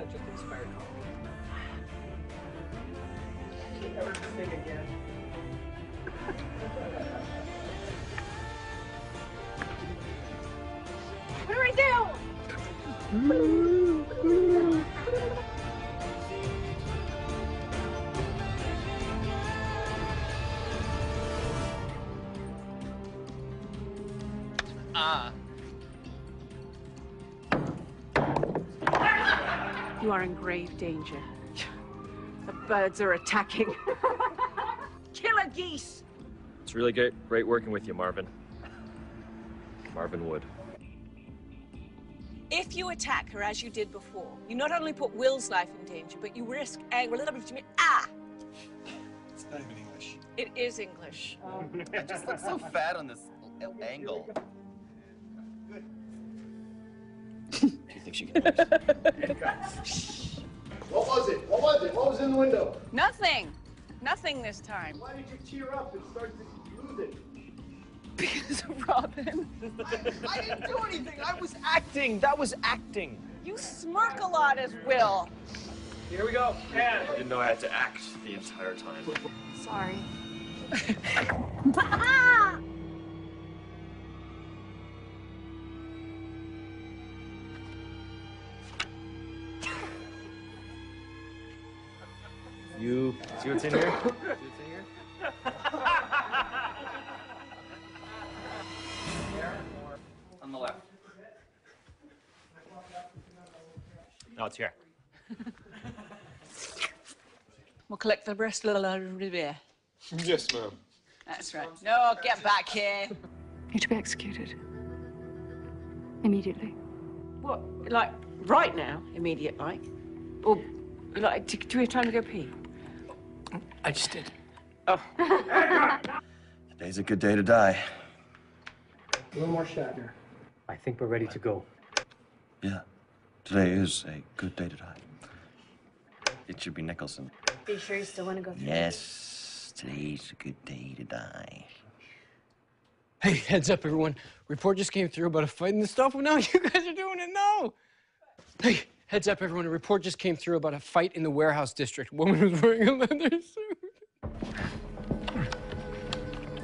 magical spider call. Never sing again. What do I do? You are in grave danger. The birds are attacking. Killer geese! It's really great working with you, Marvin. Marvin Wood. If you attack her as you did before, you not only put Will's life in danger, but you risk anger. It's not even English. It is English. It just looks so fat on this angle. Do you think she can do this? What was it? What was it? What was in the window? Nothing. Nothing this time. Why did you tear up and start to lose it? Because of Robin. I didn't do anything. I was acting. That was acting. You smirk a lot as Will. Here we go. I didn't know I had to act the entire time. Sorry. You see what's in here? See what's in here? On the left. No, it's here. We'll collect the rest of the riviera. Yes, ma'am. That's right. No, get back here. You're to be executed. Immediately. What, like, right now, immediate, like? Or, like, do we have time to go pee? I just did. Oh. Today's a good day to die. A little more Shatner. I think we're ready to go. Yeah, today is a good day to die. It should be Nicholson. Are you sure you still want to go through? Yes, today's a good day to die. Hey, heads up, everyone. Report just came through about a fight and the stuff. No, you guys are doing it now. Hey, heads up, everyone. A report just came through about a fight in the warehouse district. Woman was wearing a leather suit.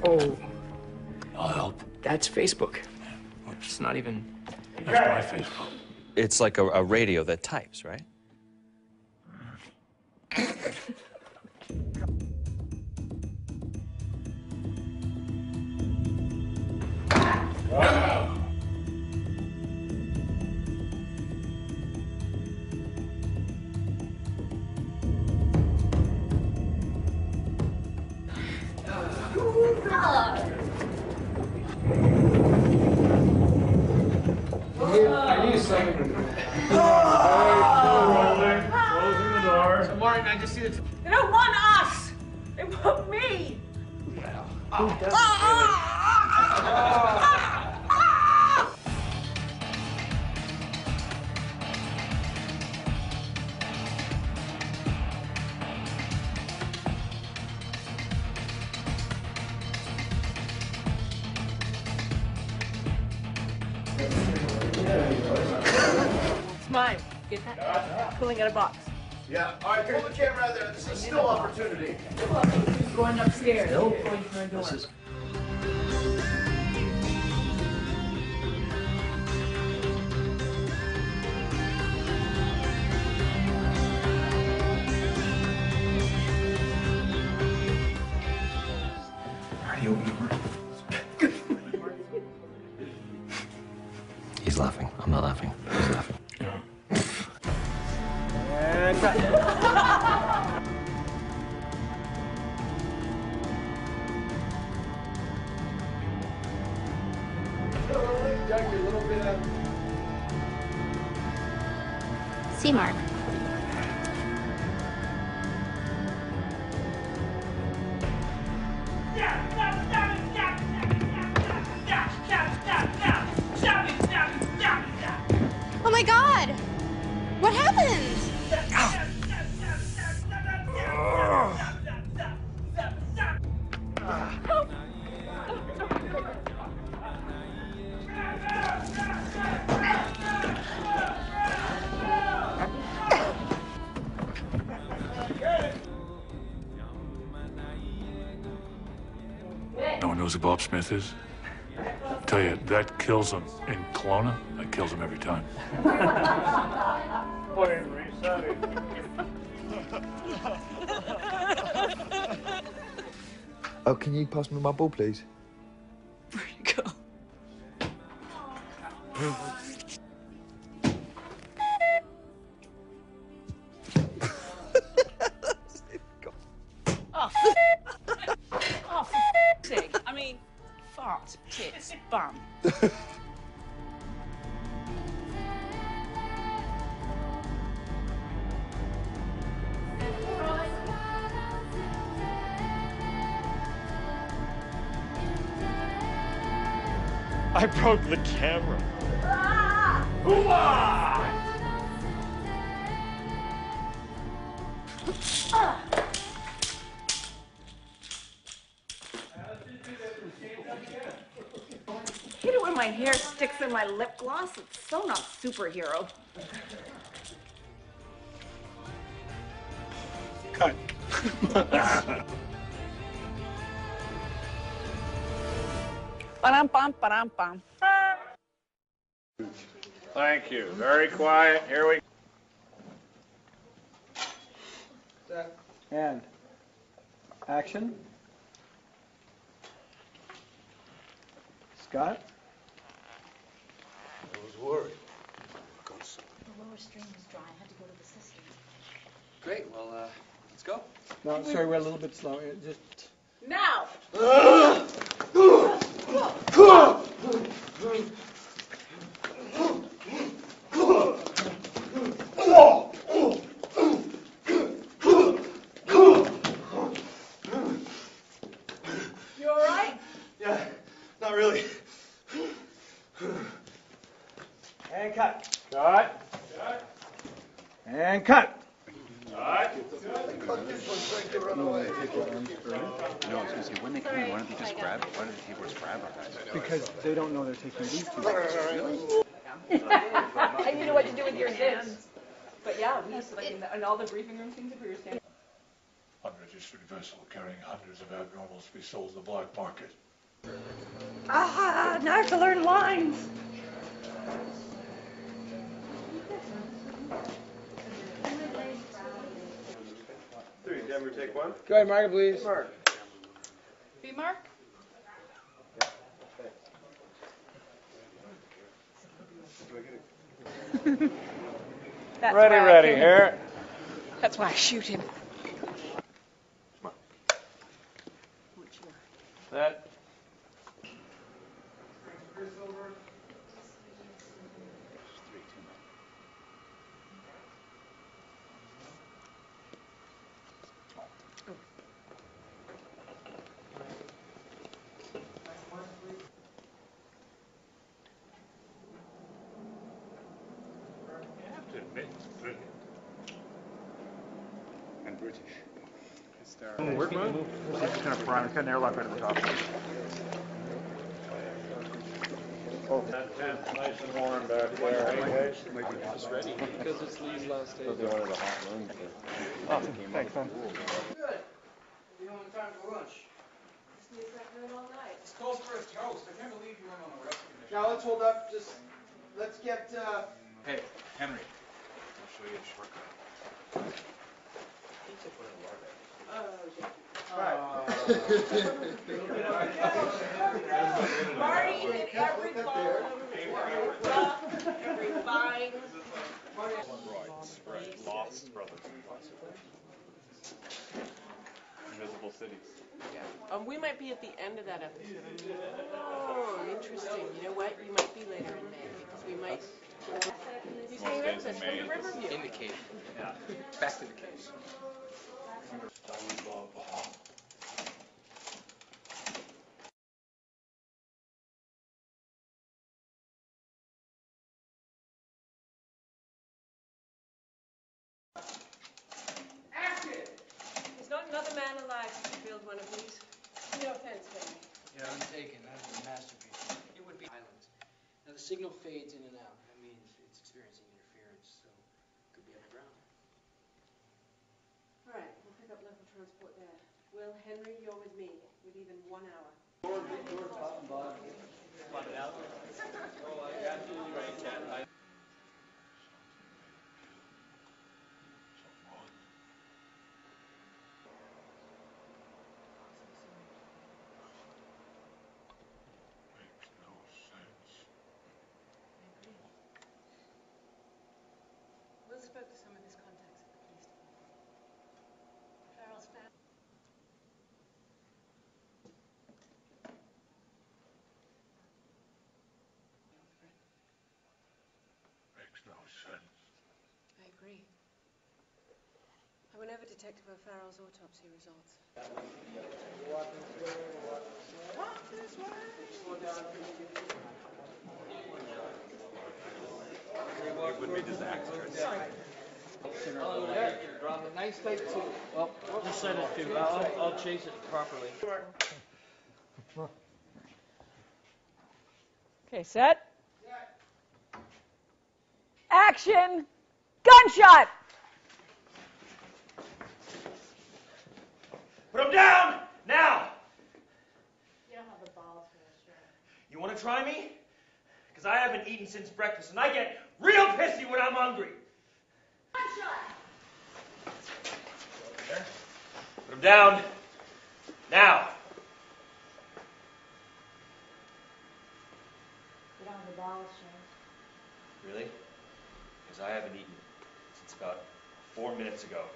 Oh. Oh, That's Facebook. It's not even... that's my Facebook. It's like a radio that types, right? I knew something. Closing the door. Don't worry, man. Just see the... They don't want us! They want me! Who does? It's mine. Get that? Pulling out a box. Yeah. All right, pull the camera out there. This is still opportunity. He's going upstairs. Going through a door. This is... How do you open the door? He's laughing. I'm not laughing. He's laughing. And cut. C Mark. Oh my God! What happened? knows who Bob Smith is? Tell you, that kills him. In Kelowna, that kills him every time. Oh, can you pass me my ball, please? Where'd it go? Oh, oh, for sake. I mean, fart, tits, bum. I broke the camera. I hate it when my hair sticks in my lip gloss. It's so not superhero. Cut. Ba-dum-bum, ba-dum-bum. Thank you. Very quiet. Here we And action. Scott? I was worried. The lower stream was dry. I had to go to the cistern. Great. Well, let's go. No, sorry, we're a little bit slow. Just Now! You all right? Yeah, not really. and cut. Cut. And cut. Cut this one so I can run away. No, I was gonna say, when they come in, why don't they just grab it? Why don't the tablers grab our guys? Because they don't know they're taking these two. And you know what to do with your hands. But yeah, we used to, like, in all the briefing room things, if we were standing. Unregistered vessel carrying hundreds of abnormals to be sold to the black market. Ah, now I have to learn lines. Three, Denver, take one. Go ahead, Margaret, please. Mark. B Mark? ready here. That's why I shoot him. That. You have to admit, it's brilliant. And British. Work mode? Just kind of prime, kind of airlock right at the top. That tent's nice and warm back there, hey guys? It's ready because it's Lee's last day. They wanted a hot room. Oh, thanks, man. Good. You know, in time for lunch. It's called for a toast. I can't believe you went on the rescue mission. Now let's hold up. Just let's get. Hey, Henry. I'll show you a shortcut. Marty did every bone, every rough, every vine. Lost brothers. Invisible cities. We might be at the end of that episode. Oh, interesting. You know what? You might be later in May because we might. You stay with us from the Riverview. In the cave. Yeah. Back to the cave. There's not another man alive who could build one of these. No offense, Henry. Yeah, I'm taken. That is a masterpiece. It would be islands. Now the signal fades in and out. That means it's experiencing interference, so it could be underground. All right, we'll pick up local transport there. Will, Henry, you're with me. We leave in 1 hour. Will spoke to some of his contacts at the police department. Farrell's family. Makes no sense. I agree. I went over Detective O'Farrell's autopsy results. It would be disastrous. Nice take too. Well, just send it to. I'll chase it properly. Okay, set. Action! Gunshot! Put him down! Now! You don't have the balls for this, sure. You want to try me? Because I haven't eaten since breakfast, and I get real pissy when I'm hungry. There. Put him down. Now. You don't have the balls, James. Really? Because I haven't eaten since about 4 minutes ago.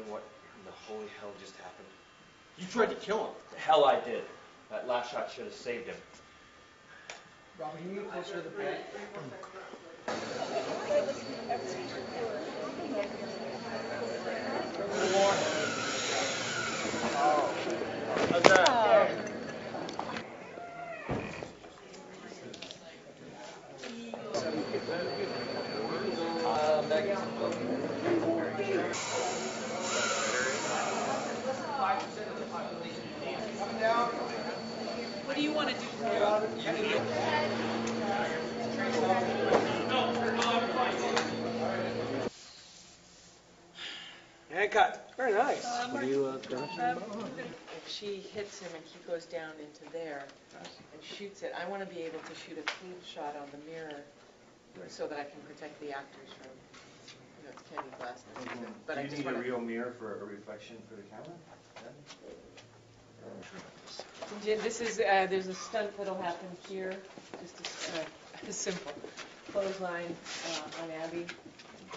What in the holy hell just happened? You tried to kill him. The hell I did. That last shot should have saved him. Robert, can you get closer to the bed? How's that? What do you want to do? And cut. Very nice. If she hits him and he goes down into there and shoots it, I want to be able to shoot a clean shot on the mirror so that I can protect the actors from, it's candy glass. But I just want to. real mirror for a reflection for the camera? This is, there's a stunt that'll happen here, just a simple clothesline on Abby.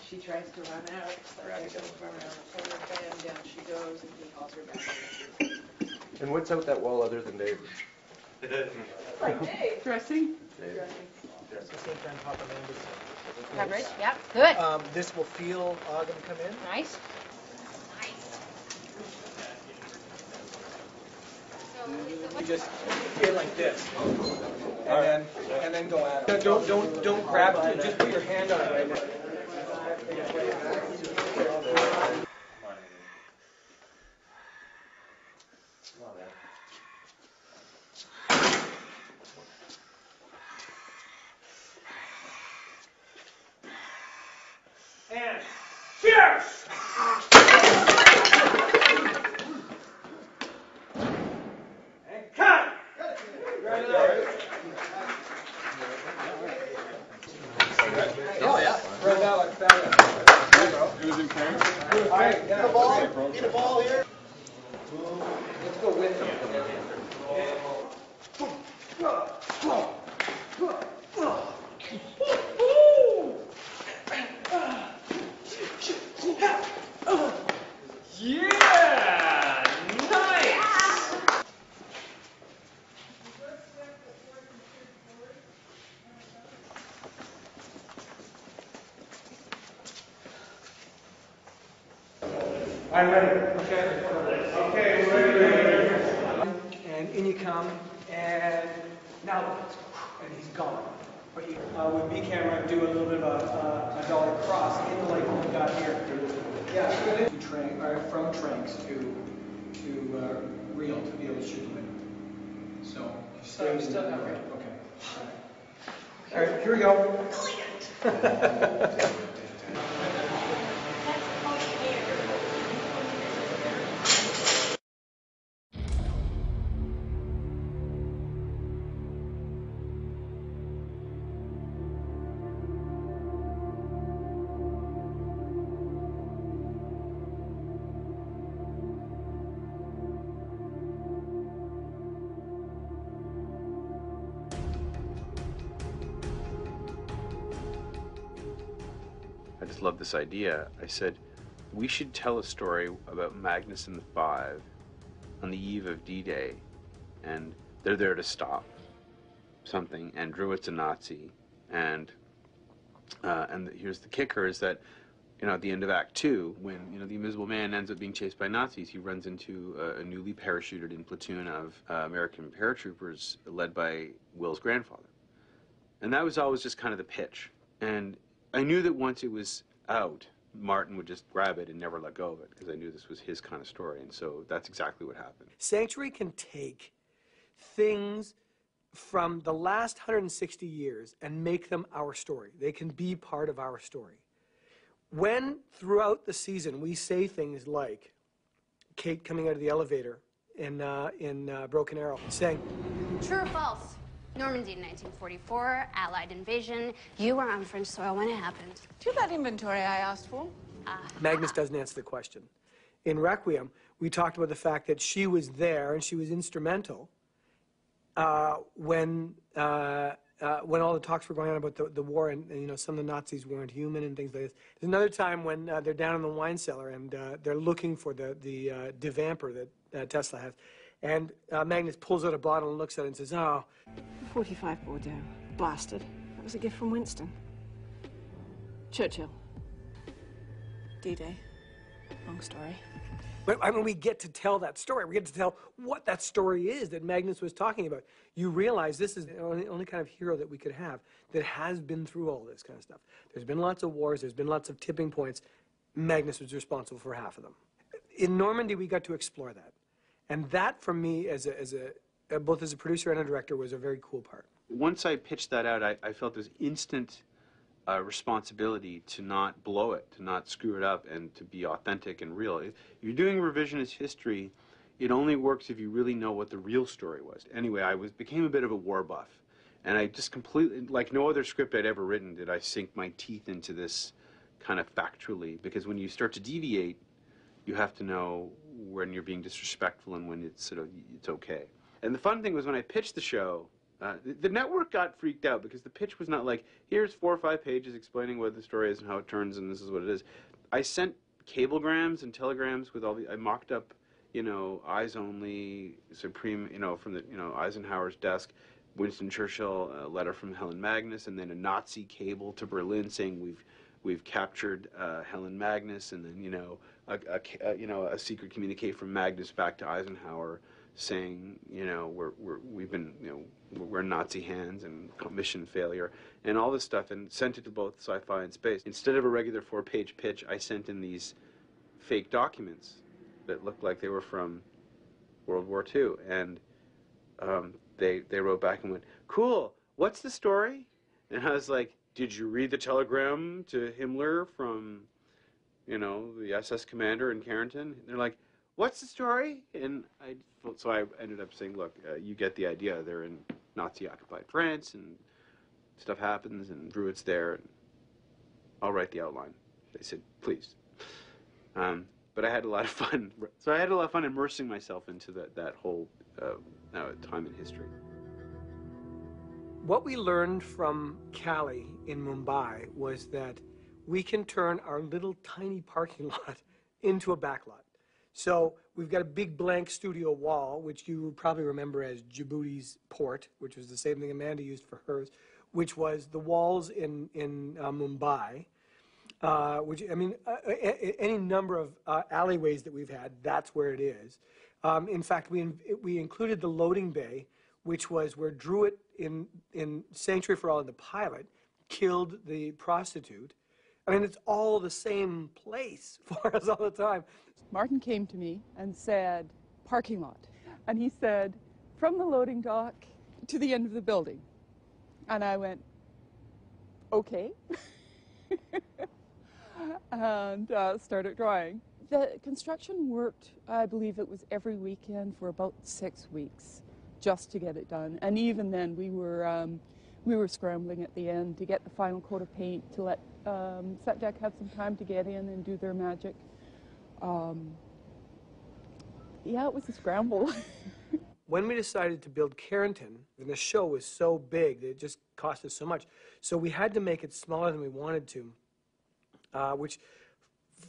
She tries to run out, Abby goes around the corner, bam, down she goes, and he hauls her back. And what's out that wall other than Dave? Like Dave. Dressing? Coverage, yep, good. This will feel them come in. Nice. You just feel like this, and then go at it. Don't grab it. Just put your hand on it right now. And cheers! And cut! Oh yeah. Right now like that. It was in camera? All right, Need a ball? Need a ball here? let's go with them. Yeah! Nice! I'm ready. Okay. Okay, we're ready. And in you come, and now, and he's gone. But you, with B camera, do a little bit of a dollar cross in like what we got here. Yeah, from Tranks to reel to be able to shoot the window. So So I'm still not ready. Okay. All right, here we go. I just love this idea. I said, we should tell a story about Magnus and the Five on the eve of D-Day, and they're there to stop something, and Druitt's a Nazi, and here's the kicker, is that, you know, at the end of Act 2, when, you know, the Invisible Man ends up being chased by Nazis, he runs into a newly parachuted in platoon of American paratroopers led by Will's grandfather. And that was always just kind of the pitch. And I knew that once it was out, Martin would just grab it and never let go of it, because I knew this was his kind of story, and so that's exactly what happened. Sanctuary can take things from the last 160 years and make them our story. They can be part of our story. When, throughout the season, we say things like Kate coming out of the elevator in Broken Arrow, saying, True or false? Normandy in 1944, Allied invasion. You were on French soil when it happened. Do that inventory I asked for. Magnus doesn't answer the question. In Requiem, we talked about the fact that she was there and she was instrumental when all the talks were going on about the war and, you know, some of the Nazis weren't human and things like this. There's another time when they're down in the wine cellar and they're looking for the devamper that Tesla has. And Magnus pulls out a bottle and looks at it and says, oh. 45 Bordeaux. Blasted. That was a gift from Winston. Churchill. D-Day. Long story. But I mean, we get to tell that story. We get to tell what that story is that Magnus was talking about. You realize this is the only kind of hero that we could have that has been through all this kind of stuff. There's been lots of wars. There's been lots of tipping points. Magnus was responsible for half of them. In Normandy, we got to explore that. And that, for me, both as a producer and a director, was a very cool part. Once I pitched that out, I felt this instant responsibility to not blow it, to not screw it up, and to be authentic and real. If you're doing revisionist history, it only works if you really know what the real story was. Anyway, I became a bit of a war buff, and I just completely, like no other script I'd ever written, did I sink my teeth into this kind of factually, because when you start to deviate, you have to know when you're being disrespectful and when it's it's okay. And the fun thing was when I pitched the show, the network got freaked out because the pitch was not like, here's 4 or 5 pages explaining what the story is and how it turns and this is what it is. I sent cablegrams and telegrams with I mocked up, you know, Eyes Only, Supreme, you know, from the, you know, Eisenhower's desk, Winston Churchill, a letter from Helen Magnus, and then a Nazi cable to Berlin saying we've captured Helen Magnus, and then, you know, a secret communique from Magnus back to Eisenhower saying, you know, we're in Nazi hands and mission failure and all this stuff, and sent it to both Sci-Fi and Space. Instead of a regular 4-page pitch, I sent in these fake documents that looked like they were from World War II, and they wrote back and went, cool, what's the story? And I was like, did you read the telegram to Himmler from, you know, the SS commander in Carrington? And they're like, what's the story? And so I ended up saying, look, you get the idea. They're in Nazi-occupied France, and stuff happens, and Druitt's there, and I'll write the outline. They said, please. But I had a lot of fun. So I had a lot of fun immersing myself into that whole time in history. What we learned from Cali in Mumbai was that we can turn our little tiny parking lot into a backlot. So we've got a big blank studio wall, which you probably remember as Djibouti's port, which was the same thing Amanda used for hers, which was the walls in Mumbai, which, I mean, any number of alleyways that we've had, that's where it is. In fact, we included the loading bay, which was where Druitt in Sanctuary for All in the pilot killed the prostitute. I mean, it's all the same place for us all the time. Martin came to me and said, parking lot. And he said, from the loading dock to the end of the building. And I went, okay. And started drawing. The construction worked, I believe it was every weekend for about 6 weeks just to get it done. And even then we were scrambling at the end to get the final coat of paint, to let Set Deck have some time to get in and do their magic. Yeah, it was a scramble. When we decided to build Carrington, and the show was so big that it just cost us so much, so we had to make it smaller than we wanted to, which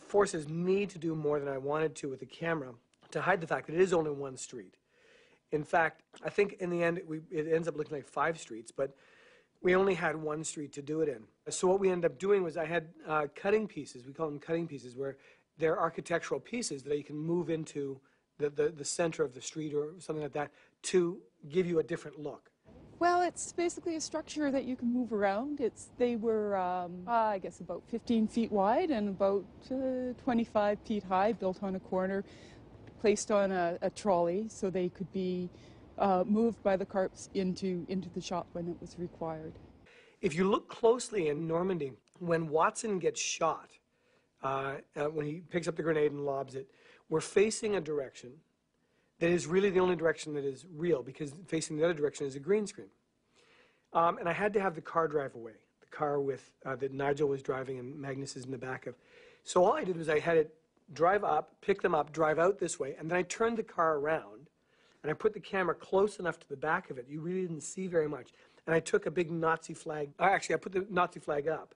forces me to do more than I wanted to with the camera to hide the fact that it is only one street. In fact, I think in the end it ends up looking like 5 streets, but we only had 1 street to do it in. So what we ended up doing was I had cutting pieces, we call them cutting pieces, where they're architectural pieces that you can move into the center of the street or something like that to give you a different look. Well, it's basically a structure that you can move around. They were, I guess, about 15 feet wide and about 25 feet high, built on a corner, placed on a trolley so they could be moved by the carts into the shop when it was required. If you look closely in Normandy, when Watson gets shot, when he picks up the grenade and lobs it, we're facing a direction that is really the only direction that is real, because facing the other direction is a green screen. And I had to have the car drive away, the car with that Nigel was driving and Magnus is in the back of. So all I did was I had it drive up, pick them up, drive out this way, and then I turned the car around, and I put the camera close enough to the back of it. You really didn't see very much. And I took a big Nazi flag, actually I put the Nazi flag up,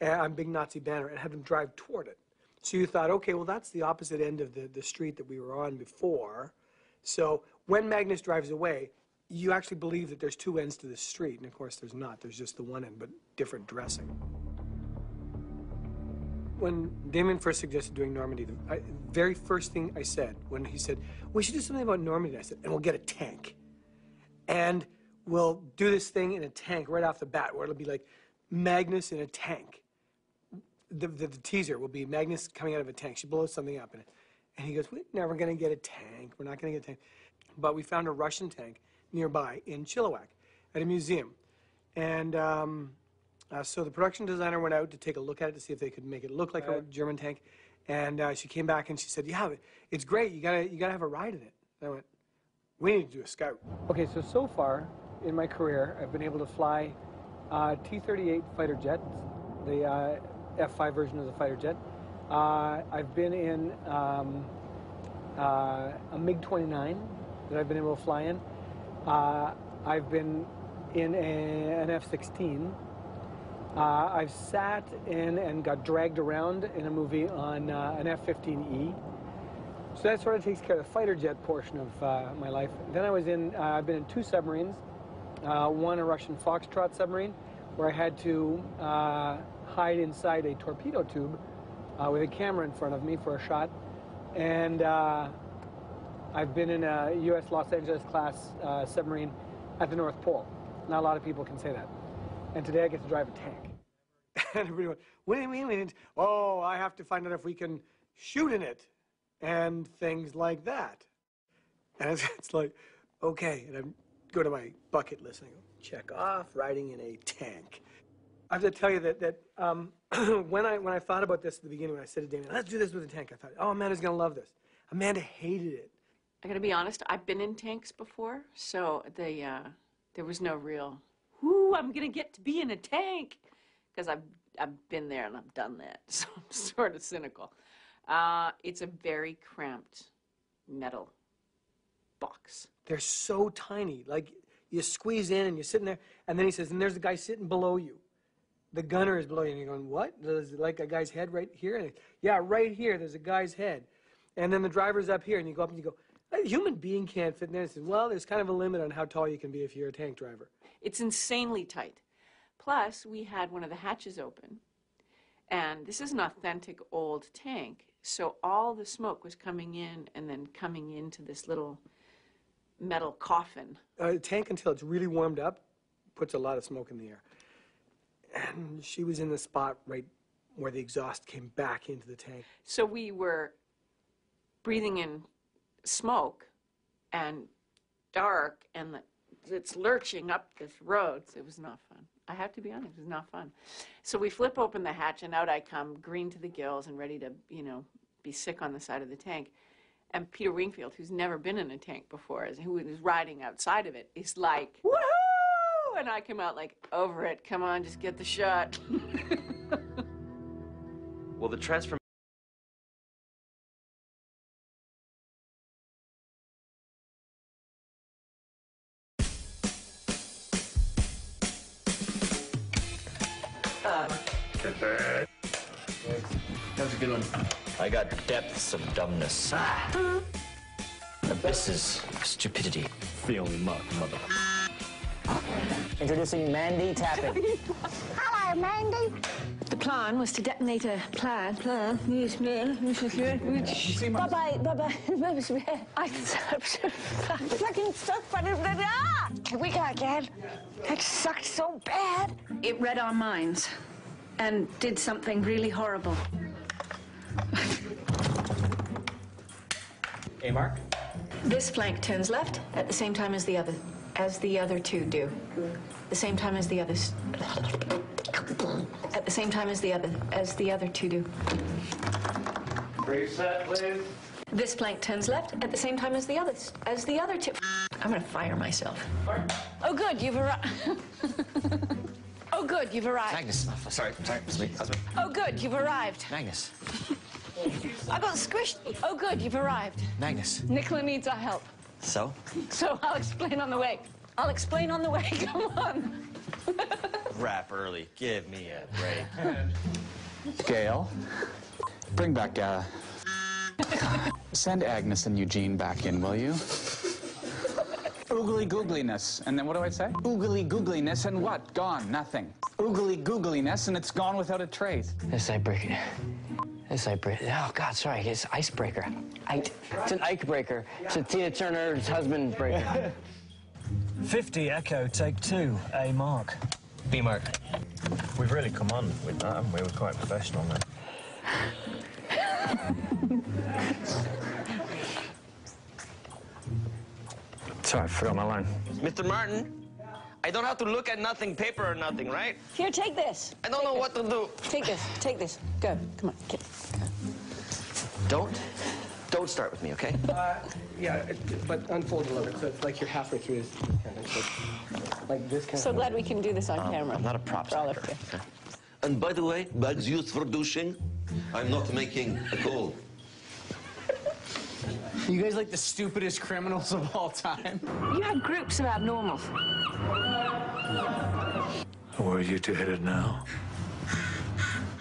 a big Nazi banner, and had them drive toward it. So you thought, okay, well, that's the opposite end of the street that we were on before. So when Magnus drives away, you actually believe that there's 2 ends to the street. And of course, there's not. There's just the one end, but different dressing. When Damien first suggested doing Normandy, the very first thing I said, when he said, we should do something about Normandy, I said, and we'll get a tank. And we'll do this thing in a tank right off the bat, where it'll be like Magnus in a tank. The teaser will be Magnus coming out of a tank. She blows something up in it. And he goes, we're never going to get a tank. We're not going to get a tank. But we found a Russian tank nearby in Chilliwack at a museum. And so the production designer went out to take a look at it to see if they could make it look like a German tank. And she came back and she said, yeah, it's great. You gotta have a ride in it. And I went, we need to do a scout. Okay, so far in my career, I've been able to fly T-38 fighter jets, the F-5 version of the fighter jet. I've been in a MiG-29 that I've been able to fly in. I've been in an F-16. I've sat in and got dragged around in a movie on an F-15E. So that sort of takes care of the fighter jet portion of my life. Then I've been in 2 submarines. One, a Russian Foxtrot submarine, where I had to hide inside a torpedo tube with a camera in front of me for a shot. And I've been in a U.S. Los Angeles class submarine at the North Pole. Not a lot of people can say that. And today I get to drive a tank. And everybody went, wait. Oh, I have to find out if we can shoot in it and things like that. And it's like, okay. And I go to my bucket list and I go, check off riding in a tank. I have to tell you that when I thought about this at the beginning, when I said to Damien, let's do this with a tank, I thought, oh, Amanda's going to love this. Amanda hated it. I gotta be honest, I've been in tanks before, so there was no real, ooh, I'm gonna get to be in a tank, because I've been there and I've done that, so I'm sort of cynical. It's a very cramped metal box. They're so tiny, like you squeeze in and you're sitting there, and then he says, and there's the guy sitting below you. The gunner is below you, and you're going, what? There's like a guy's head right here? And yeah, right here, there's a guy's head. And then the driver's up here, and you go up and you go, a human being can't fit in there. He says, well, there's kind of a limit on how tall you can be if you're a tank driver. It's insanely tight. Plus, we had one of the hatches open, and this is an authentic old tank, so all the smoke was coming in and then coming into this little metal coffin. A tank, until it's really warmed up, puts a lot of smoke in the air. And she was in the spot right where the exhaust came back into the tank. So we were breathing in smoke and dark, and the it's lurching up this road. It was not fun. I have to be honest, it was not fun. So we flip open the hatch, and out I come, green to the gills and ready to, you know, be sick on the side of the tank. And Peter Wingfield, who's never been in a tank before, who is riding outside of it, is like, woohoo! And I come out like, over it, come on, just get the shot. Well, the transformation. That was a good one. I got depths of dumbness. Abysses of stupidity. Feeling muck, mother. Introducing Mandy Tapping. Hello, Mandy. The plan was to detonate a plan. Bye-bye, bye-bye. I'm fucking stuck, but here we go again. It sucked so bad. It read our minds and did something really horrible. Hey, Mark. This flank turns left at the same time as the other two do. The same time as the others. At the same time as the other two do. Reset, please. This flank turns left at the same time as the other two. I'm gonna fire myself. Oh, good, you've arrived. Oh, good, you've arrived. Magnus. Sorry, it's me. Oh, good, you've arrived. Magnus. I got squished. Oh, good, you've arrived. Magnus. Nicola needs our help. So? So I'll explain on the way. I'll explain on the way. Come on. Wrap early. Give me a break. Gail, bring back, send Agnes and Eugene back in, will you? Oogly googliness. And then what do I say? Oogly googliness and what? Gone. Nothing. Oogly googliness and it's gone without a trace. This icebreaker. Oh, God, sorry. It's icebreaker. It's an icebreaker. It's a Tina Turner's husband breaker. 50 Echo, take 2. A Mark. B Mark. We've really come on with that, haven't we? We're quite professional now. Sorry, I forgot my line. Mr. Martin, I don't have to look at nothing, paper or nothing, right? Here, take this. I don't know what to do. Take this. Take this. Go. Come on. Get. Don't start with me, okay? Yeah, but unfold a little bit, so it's like you're halfway through this. Like this kind So glad we can do this on camera. I'm not a prop For all star. of you. Okay. And by the way, bags used for douching, I'm not making a call. You guys like the stupidest criminals of all time. You had groups of abnormals. Where are you two headed now?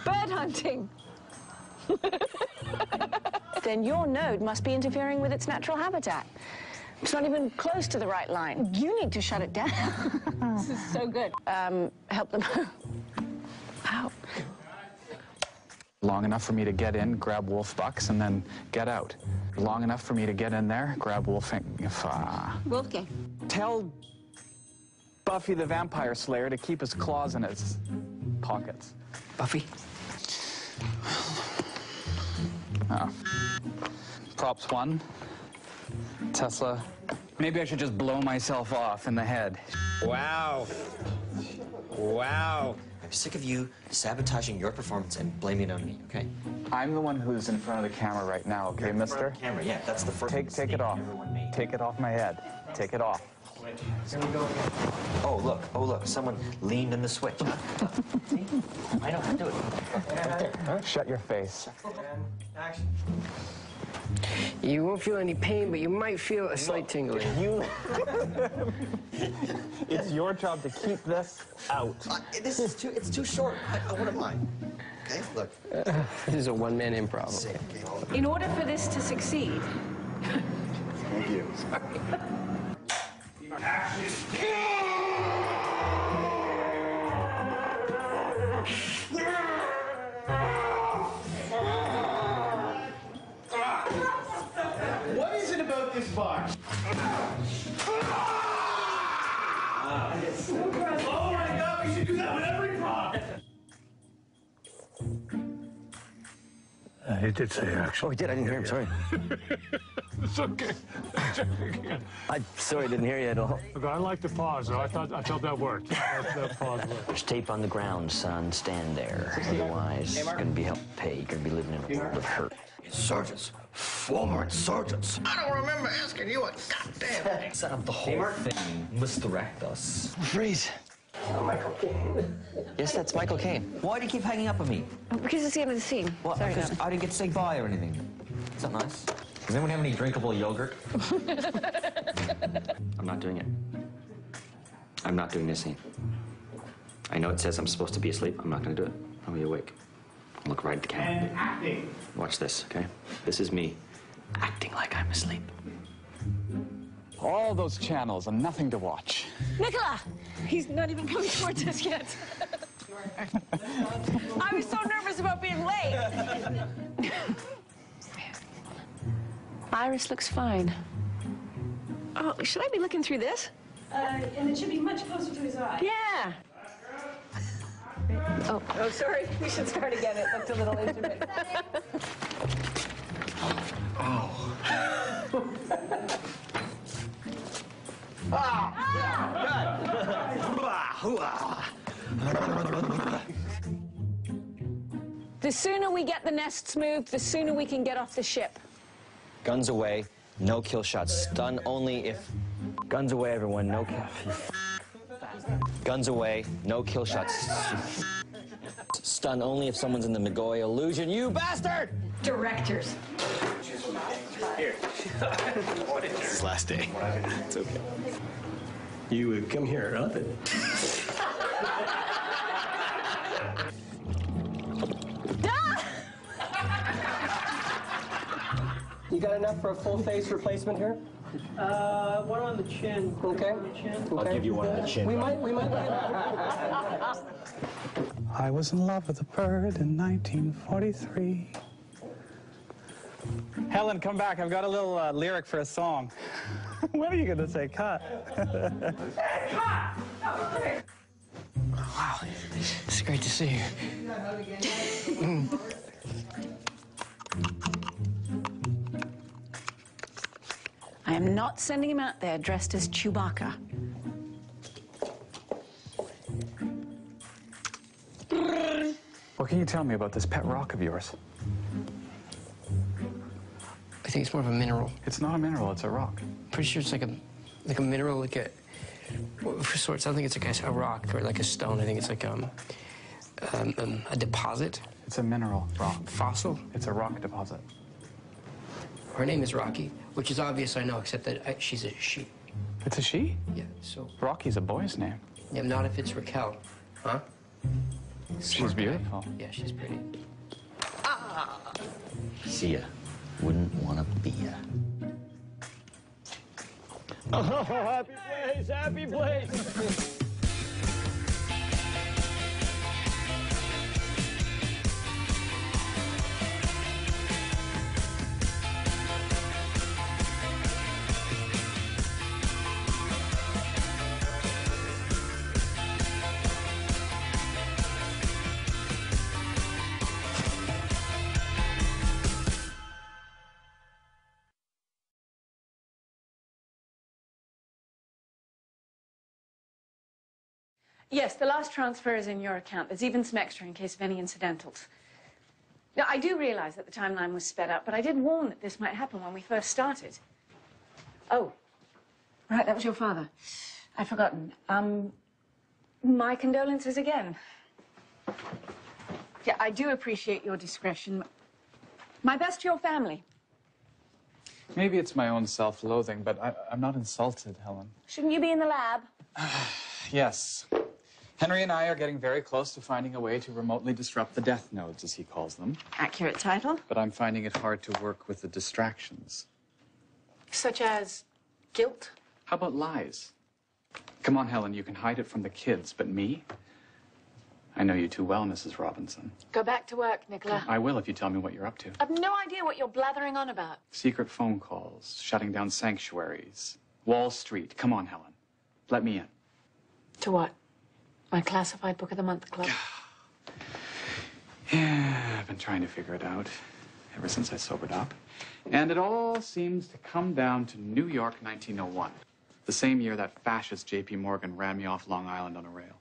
Bird hunting. Then your node must be interfering with its natural habitat. It's not even close to the right line. You need to shut it down. This is so good. Help them. Ow. Long enough for me to get in, grab wolf bucks, and then get out. Long enough for me to get in there, grab wolf. Wolfgang. Tell Buffy the Vampire Slayer to keep his claws in his pockets. Buffy? Oh. Props 1. Tesla. Maybe I should just blow myself off in the head. Wow. Wow. I'm sick of you sabotaging your performance and blaming it on me, okay? I'm the one who's in front of the camera right now, okay, mister? Camera, yeah, that's the first Take it off. Take it off my head. Take it off. Oh, look, someone leaned in the switch. Huh? See? I know how to do it. Right there. Shut your face. Action. You won't feel any pain, but you might feel a slight tingling. It's your job to keep this out. It's too short. What am I? Okay, look. This is a one-man improv. In order for this to succeed. Thank you. What is it about this box? Oh my God, we should do that with every prop. he did say action. Oh, he did? I didn't hear him, sorry. It's okay. Check again. I'm sorry, I didn't hear you at all. Look, I like the pause, though. I thought that worked. That pause worked. There's tape on the ground, son. Stand there. Otherwise, you're gonna be helped pay. You're gonna be living in a world of hurt. Insurgents. Former insurgents. I don't remember asking you a goddamn thing. Set up the whole thing. Misdirect us. Freeze. Michael Caine. Yes, that's Michael Caine. Why do you keep hanging up on me? Because it's the end of the scene. Well, Sorry, because darling. I didn't get to say bye or anything. Is that nice? Does anyone have any drinkable yogurt? I'm not doing it. I'm not doing this scene. I know it says I'm supposed to be asleep. I'm not going to do it. I'll be awake. I'll look right at the camera. And acting. Watch this, okay? This is me acting like I'm asleep. All those channels and nothing to watch. Nicola! He's not even coming towards us yet. I was so nervous about being late. Iris looks fine. Oh, should I be looking through this? And it should be much closer to his eye. Yeah. Oh, sorry. We should start again. It looked a little intimate. The sooner we get the nests moved, the sooner we can get off the ship. Guns away, no kill shots. Stun only if... Guns away, everyone, no kill... Guns away, no kill shots. Stun only if someone's in the McGoy illusion, you bastard! Directors. Here. It's his last day. It's okay. You would come here, huh? You got enough for a full face replacement here? One on the chin. Okay. I'll give you one on the chin. We might. I was in love with a bird in 1943. Helen, come back. I've got a little lyric for a song. When are you going to say cut? Wow, it's great to see you. I am not sending him out there dressed as Chewbacca. What can you tell me about this pet rock of yours? I think it's more of a mineral. It's not a mineral, it's a rock. Pretty sure it's like a mineral, like a for sorts. I don't think it's like a rock or like a stone. I think it's like a deposit. It's a mineral rock. Fossil. It's a rock deposit. Her name is Rocky, which is obvious, I know, except that she's a she. It's a she? Yeah. So Rocky's a boy's name. yeah, not if it's Raquel, huh? She's beautiful. Yeah, she's pretty. See ya. Wouldn't want to be ya. Oh, happy place, happy place. Yes, the last transfer is in your account. There's even some extra in case of any incidentals. Now, I do realize that the timeline was sped up, but I did warn that this might happen when we first started. Oh, right, that was your father. I'd forgotten. My condolences again. Yeah, I do appreciate your discretion. My best to your family. Maybe it's my own self-loathing, but I'm not insulted, Helen. Shouldn't you be in the lab? Yes. Henry and I are getting very close to finding a way to remotely disrupt the death nodes, as he calls them. Accurate title. But I'm finding it hard to work with the distractions. Such as guilt? How about lies? Come on, Helen, you can hide it from the kids, but me? I know you too well, Mrs. Robinson. Go back to work, Nicola. I will if you tell me what you're up to. I've no idea what you're blathering on about. Secret phone calls, shutting down sanctuaries, Wall Street. Come on, Helen. Let me in. To what? My classified book of the month club? Yeah, I've been trying to figure it out ever since I sobered up. And it all seems to come down to New York, 1901. The same year that fascist J.P. Morgan ran me off Long Island on a rail.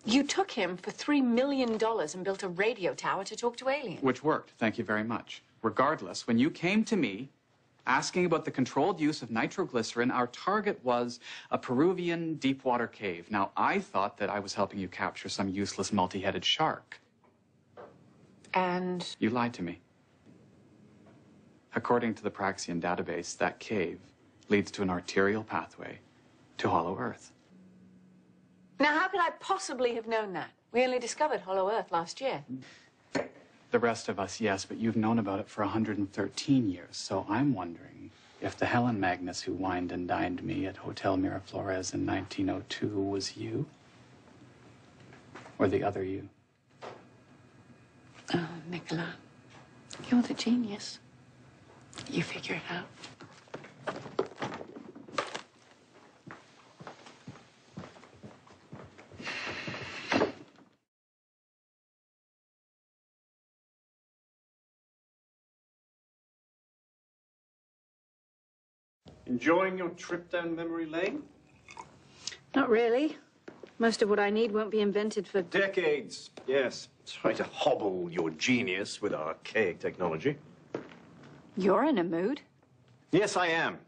You took him for $3 million and built a radio tower to talk to aliens. Which worked, thank you very much. Regardless, when you came to me asking about the controlled use of nitroglycerin, our target was a Peruvian deep-water cave. Now, I thought that I was helping you capture some useless multi-headed shark. And? You lied to me. According to the Praxian database, that cave leads to an arterial pathway to Hollow Earth. Now, how could I possibly have known that? We only discovered Hollow Earth last year. The rest of us, yes, but you've known about it for 113 years, so I'm wondering if the Helen Magnus who wined and dined me at Hotel Miraflores in 1902 was you? Or the other you? Oh, Nicola, you're the genius. You figure it out. Enjoying your trip down memory lane? Not really. Most of what I need won't be invented for Decades, yes. Try to hobble your genius with archaic technology. You're in a mood. Yes, I am.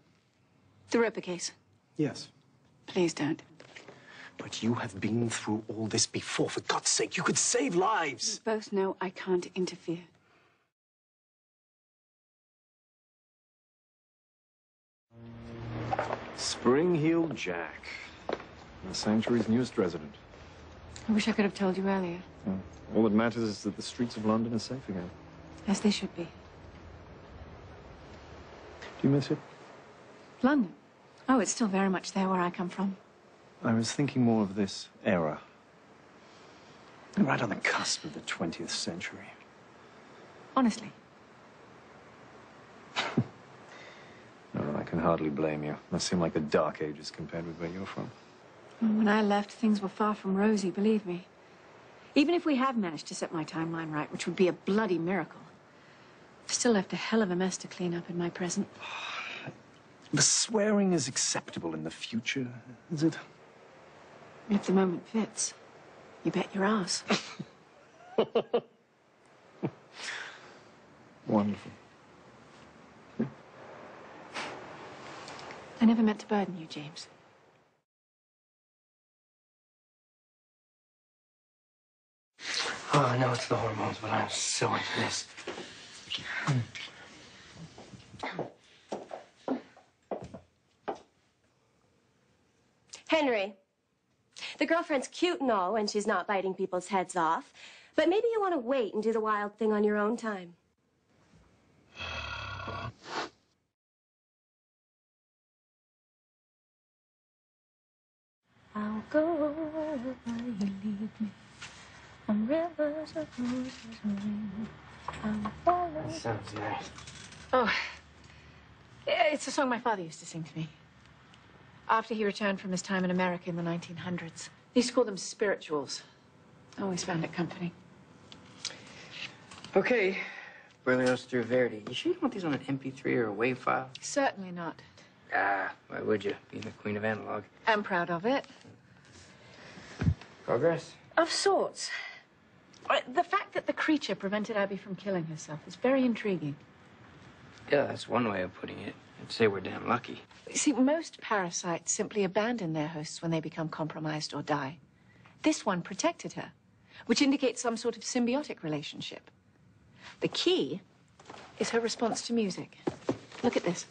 The Ripper case. Yes. Please don't. But you have been through all this before. For God's sake, you could save lives. We both know I can't interfere. Spring-heeled Jack, the sanctuary's newest resident. I wish I could have told you earlier. All that matters is that the streets of London are safe again. As they should be. Do you miss it? London? Oh, it's still very much there where I come from. I was thinking more of this era. Right on the cusp of the 20th century. Honestly. No, I can hardly blame you. Must seem like the Dark Ages compared with where you're from. When I left, things were far from rosy, believe me. Even if we have managed to set my timeline right, which would be a bloody miracle, I've still left a hell of a mess to clean up in my present. The swearing is acceptable in the future, is it? If the moment fits, you bet your ass. Wonderful. I never meant to burden you, James. Oh, I know it's the hormones, but I'm so into this. Henry, the girlfriend's cute and all when she's not biting people's heads off, but maybe you want to wait and do the wild thing on your own time. I'll go where you lead me on rivers of roses rain. I'm falling. That sounds nice. Oh, it's a song my father used to sing to me. After he returned from his time in America in the 1900s. He used to call them spirituals. I always found it comforting. Okay, Berlioz through Verdi. You sure you want these on an MP3 or a WAV file? Certainly not. Ah, why would you? Being the queen of analog. I'm proud of it. Progress? Of sorts. The fact that the creature prevented Abby from killing herself is very intriguing. Yeah, that's one way of putting it. I'd say we're damn lucky. You see, most parasites simply abandon their hosts when they become compromised or die. This one protected her, which indicates some sort of symbiotic relationship. The key is her response to music. Look at this.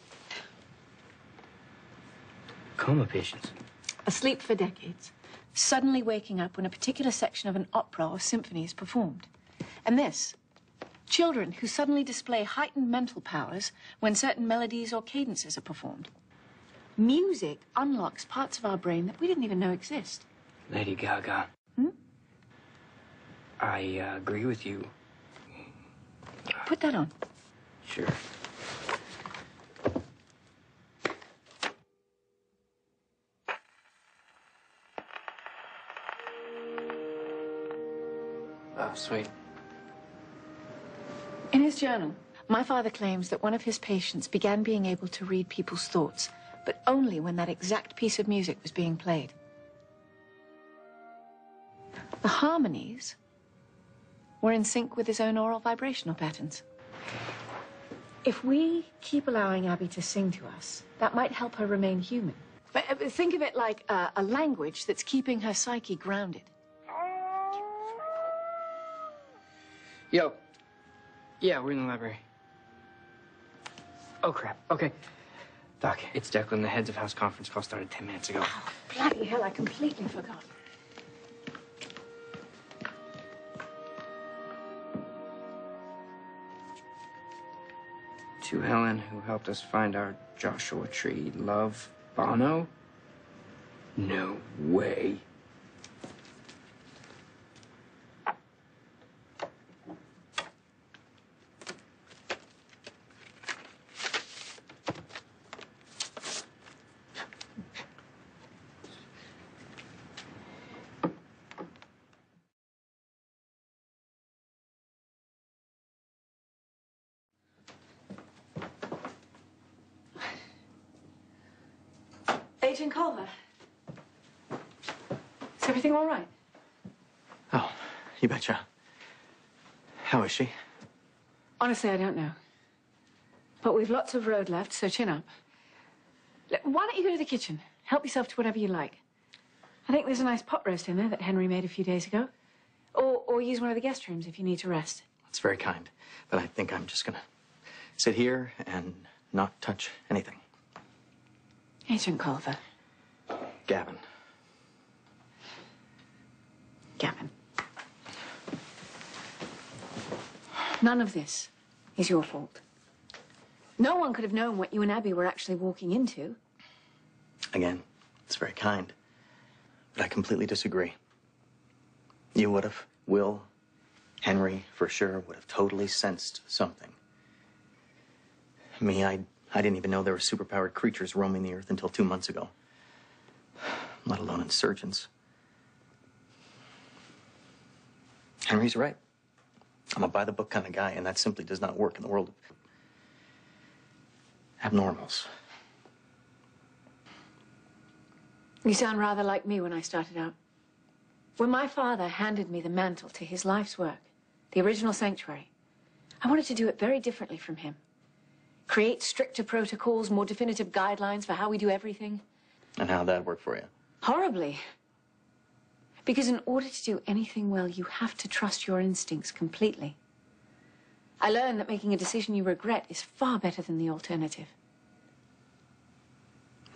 Coma patients. Asleep for decades, suddenly waking up when a particular section of an opera or symphony is performed. And this, children who suddenly display heightened mental powers when certain melodies or cadences are performed. Music unlocks parts of our brain that we didn't even know exist. Lady Gaga. I agree with you. Put that on. Sure. Oh, sweet. In his journal, My father claims that one of his patients began being able to read people's thoughts, but only when that exact piece of music was being played. The harmonies were in sync with his own oral vibrational patterns. If we keep allowing Abby to sing to us, that might help her remain human. But think of it like a language that's keeping her psyche grounded. Yo. Yeah, we're in the library. Oh, crap. Okay. Doc, it's Declan. The heads of house conference call started 10 minutes ago. Oh, bloody hell, I completely forgot. To Helen, who helped us find our Joshua Tree. Love, Bono? No way. Agent Culver. Is everything all right? Oh, you betcha. How is she? Honestly, I don't know. But we've lots of road left, so chin up. Why don't you go to the kitchen? Help yourself to whatever you like. I think there's a nice pot roast in there that Henry made a few days ago. Or use one of the guest rooms if you need to rest. That's very kind. But I think I'm just gonna sit here and not touch anything. Agent Culver. Gavin. Gavin. None of this is your fault. No one could have known what you and Abby were actually walking into. Again, it's very kind. But I completely disagree. You would have. Will, Henry, for sure, would have totally sensed something. Me, I didn't even know there were superpowered creatures roaming the earth until 2 months ago. Let alone insurgents. Henry's right. I'm a by-the-book kind of guy, and that simply does not work in the world of abnormals. You sound rather like me when I started out. When my father handed me the mantle to his life's work, the original sanctuary, I wanted to do it very differently from him. Create stricter protocols, more definitive guidelines for how we do everything. And how'd that work for you? Horribly. Because in order to do anything well, you have to trust your instincts completely. I learned that making a decision you regret is far better than the alternative.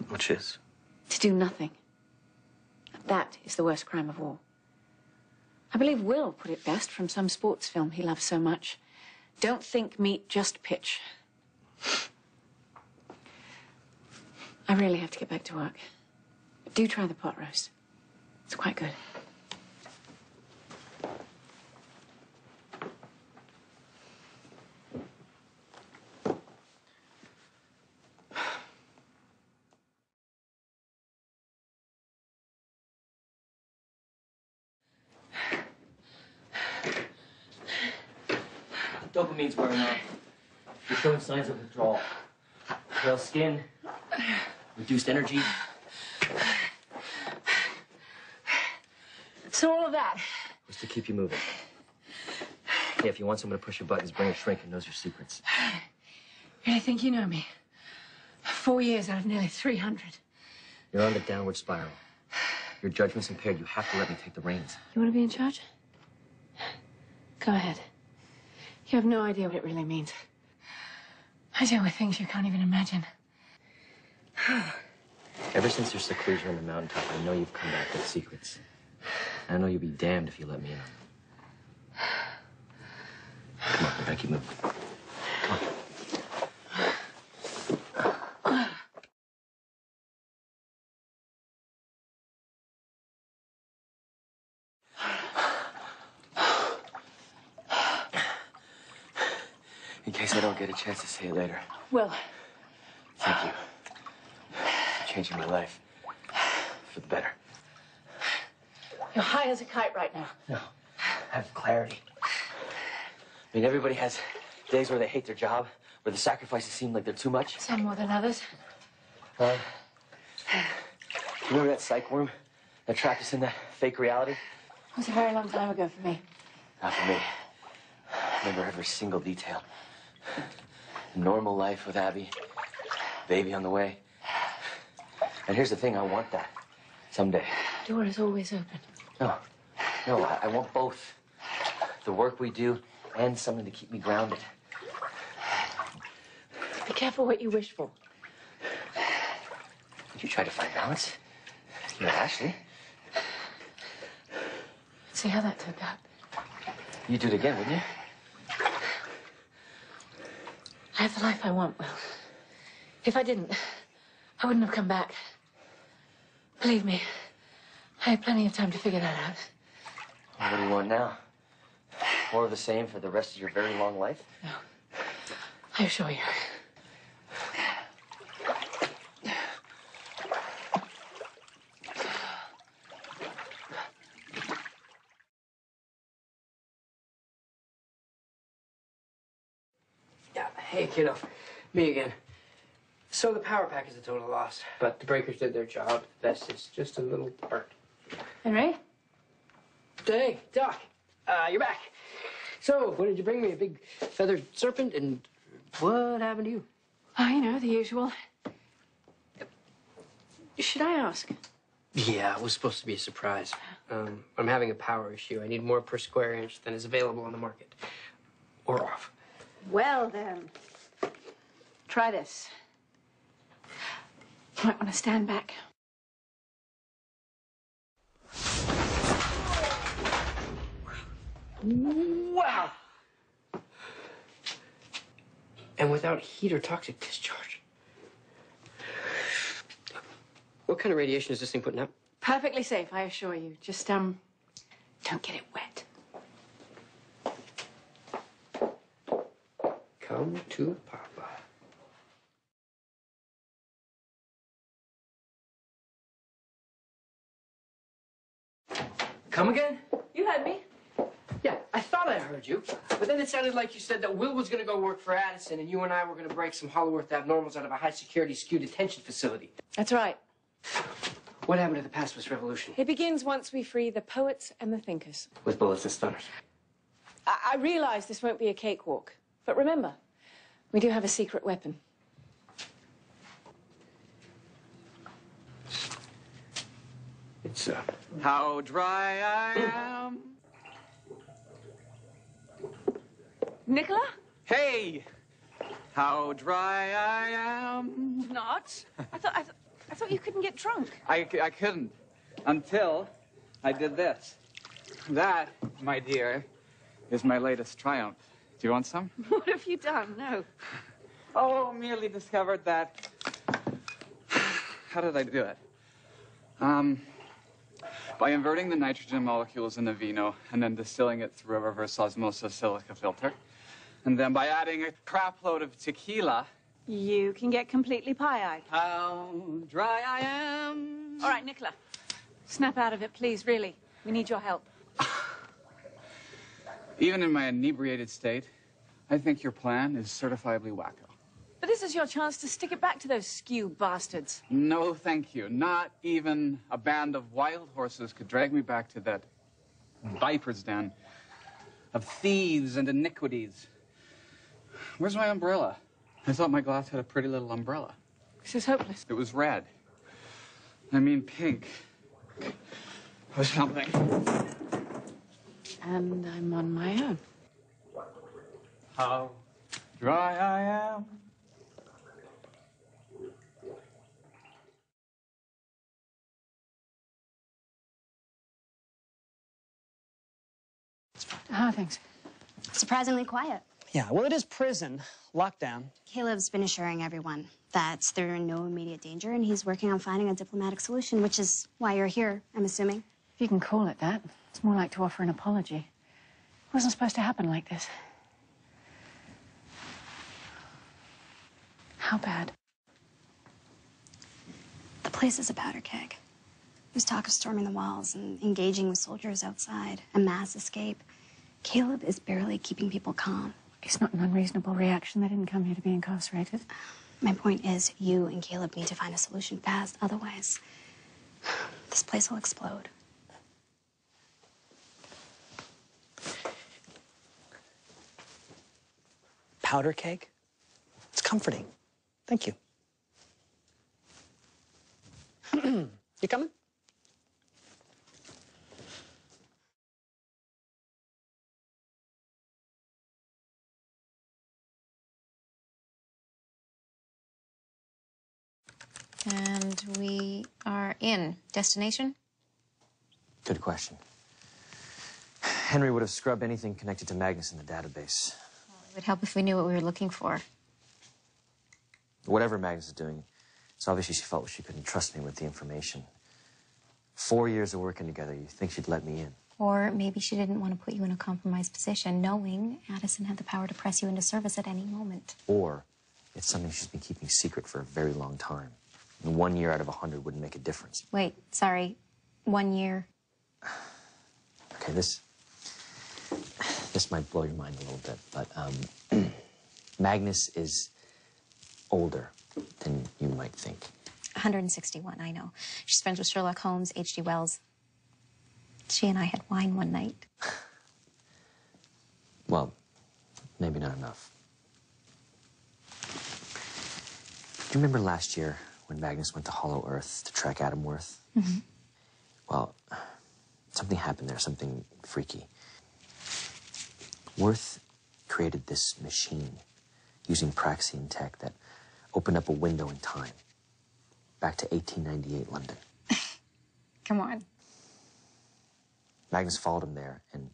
Which is? To do nothing. That is the worst crime of all. I believe Will put it best from some sports film he loves so much. Don't think, meet, just pitch. I really have to get back to work. But do try the pot roast. It's quite good. Dopamine's wearing off. You're showing signs of withdrawal. Pale skin, reduced energy. So all of that Was to keep you moving. Yeah, if you want someone to push your buttons, bring a shrink who knows your secrets. Really think you know me? 4 years out of nearly 300. You're on the downward spiral. Your judgment's impaired. You have to let me take the reins. You want to be in charge? Go ahead. You have no idea what it really means. I deal with things you can't even imagine. Ever since your seclusion on the mountaintop, I know you've come back with secrets. I know you'll be damned if you let me in on them. Come on, we gotta keep moving. Come on. In case I don't get a chance to say it later, Will. thank you for changing my life for the better. You're high as a kite right now. No, I have clarity. I mean, everybody has Days where they hate their job, where the sacrifices seem like they're too much. Some more than others. Remember that psych worm that trapped us in that fake reality? It was a very long time ago for me. Not for me. I remember every single detail. Normal life with Abby, baby on the way. And here's the thing, I want that someday. Door is always open. No, I want both. The work we do and something to keep me grounded. Be careful what you wish for. You try to find balance. You're Ashley. See how that turned out. You'd do it again, wouldn't you? I have the life I want, Will. If I didn't, I wouldn't have come back. Believe me, I had plenty of time to figure that out. Well, what do you want now? More of the same for the rest of your very long life? No. I assure you. Yeah, hey, kiddo. Me again. So the power pack is a total loss, but the breakers did their job. That's just a little burnt. Henry? Hey, Doc. You're back. So, what did you bring me? A big feathered serpent? And what happened to you? Oh, you know, the usual. Should I ask? Yeah, it was supposed to be a surprise. I'm having a power issue. I need more per square inch than is available on the market. Or off. Well, then. Try this. You might want to stand back. Wow! And without heat or toxic discharge. What kind of radiation is this thing putting up? Perfectly safe, I assure you. Just, don't get it wet. Come to Papa. Come again? You heard me. Yeah, I thought I heard you. But then it sounded like you said that Will was going to go work for Addison and you and I were going to break some Hollow Earth abnormals out of a high-security SKU detention facility. That's right. What happened to the pacifist revolution? It begins once we free the poets and the thinkers. With bullets and stunners. I realize this won't be a cakewalk, but remember, we do have a secret weapon. It's, How dry I am. Nicola? Hey! How dry I am. Not. I thought you couldn't get drunk. I couldn't until I did this. That, my dear, is my latest triumph. Do you want some? What have you done? No. Oh, merely discovered that... How did I do it? By inverting the nitrogen molecules in the vino and then distilling it through a reverse osmosis silica filter. And then by adding a crap load of tequila... You can get completely pie-eyed. How dry I am. All right, Nicola. Snap out of it, please, really. We need your help. Even in my inebriated state, I think your plan is certifiably wacko. But this is your chance to stick it back to those skew bastards. No, thank you. Not even a band of wild horses could drag me back to that viper's den of thieves and iniquities. Where's my umbrella? I thought my glass had a pretty little umbrella. This is hopeless. It was red. I mean pink. Or something. And I'm on my own. How dry I am. How are things? Surprisingly quiet. Yeah, well, it is prison. Lockdown. Caleb's been assuring everyone that they're in no immediate danger, and he's working on finding a diplomatic solution, which is why you're here, I'm assuming. If you can call it that. It's more like to offer an apology. It wasn't supposed to happen like this. How bad? The place is a powder keg. There's talk of storming the walls and engaging with soldiers outside. A mass escape. Caleb is barely keeping people calm. It's not an unreasonable reaction. They didn't come here to be incarcerated. My point is, you and Caleb need to find a solution fast. Otherwise, this place will explode. Powder keg? It's comforting. Thank you. You coming? And we are in. Destination? Good question. Henry would have scrubbed anything connected to Magnus in the database. It would help if we knew what we were looking for. Whatever Magnus is doing, it's obviously she felt she couldn't trust me with the information. 4 years of working together, you think she'd let me in? Or maybe she didn't want to put you in a compromised position, knowing Addison had the power to press you into service at any moment. Or it's something she's been keeping secret for a very long time. And 1 year out of 100 wouldn't make a difference. Wait, sorry. 1 year. Okay, this might blow your mind a little bit, but Magnus is older than you might think. 161, I know. She's friends with Sherlock Holmes, H.G. Wells. She and I had wine one night. Well, maybe not enough. Do you remember last year when Magnus went to Hollow Earth to track Adam Worth? Mm-hmm. Well, something happened there, something freaky. Worth created this machine using Praxian tech that opened up a window in time, back to 1898 London. Come on. Magnus followed him there and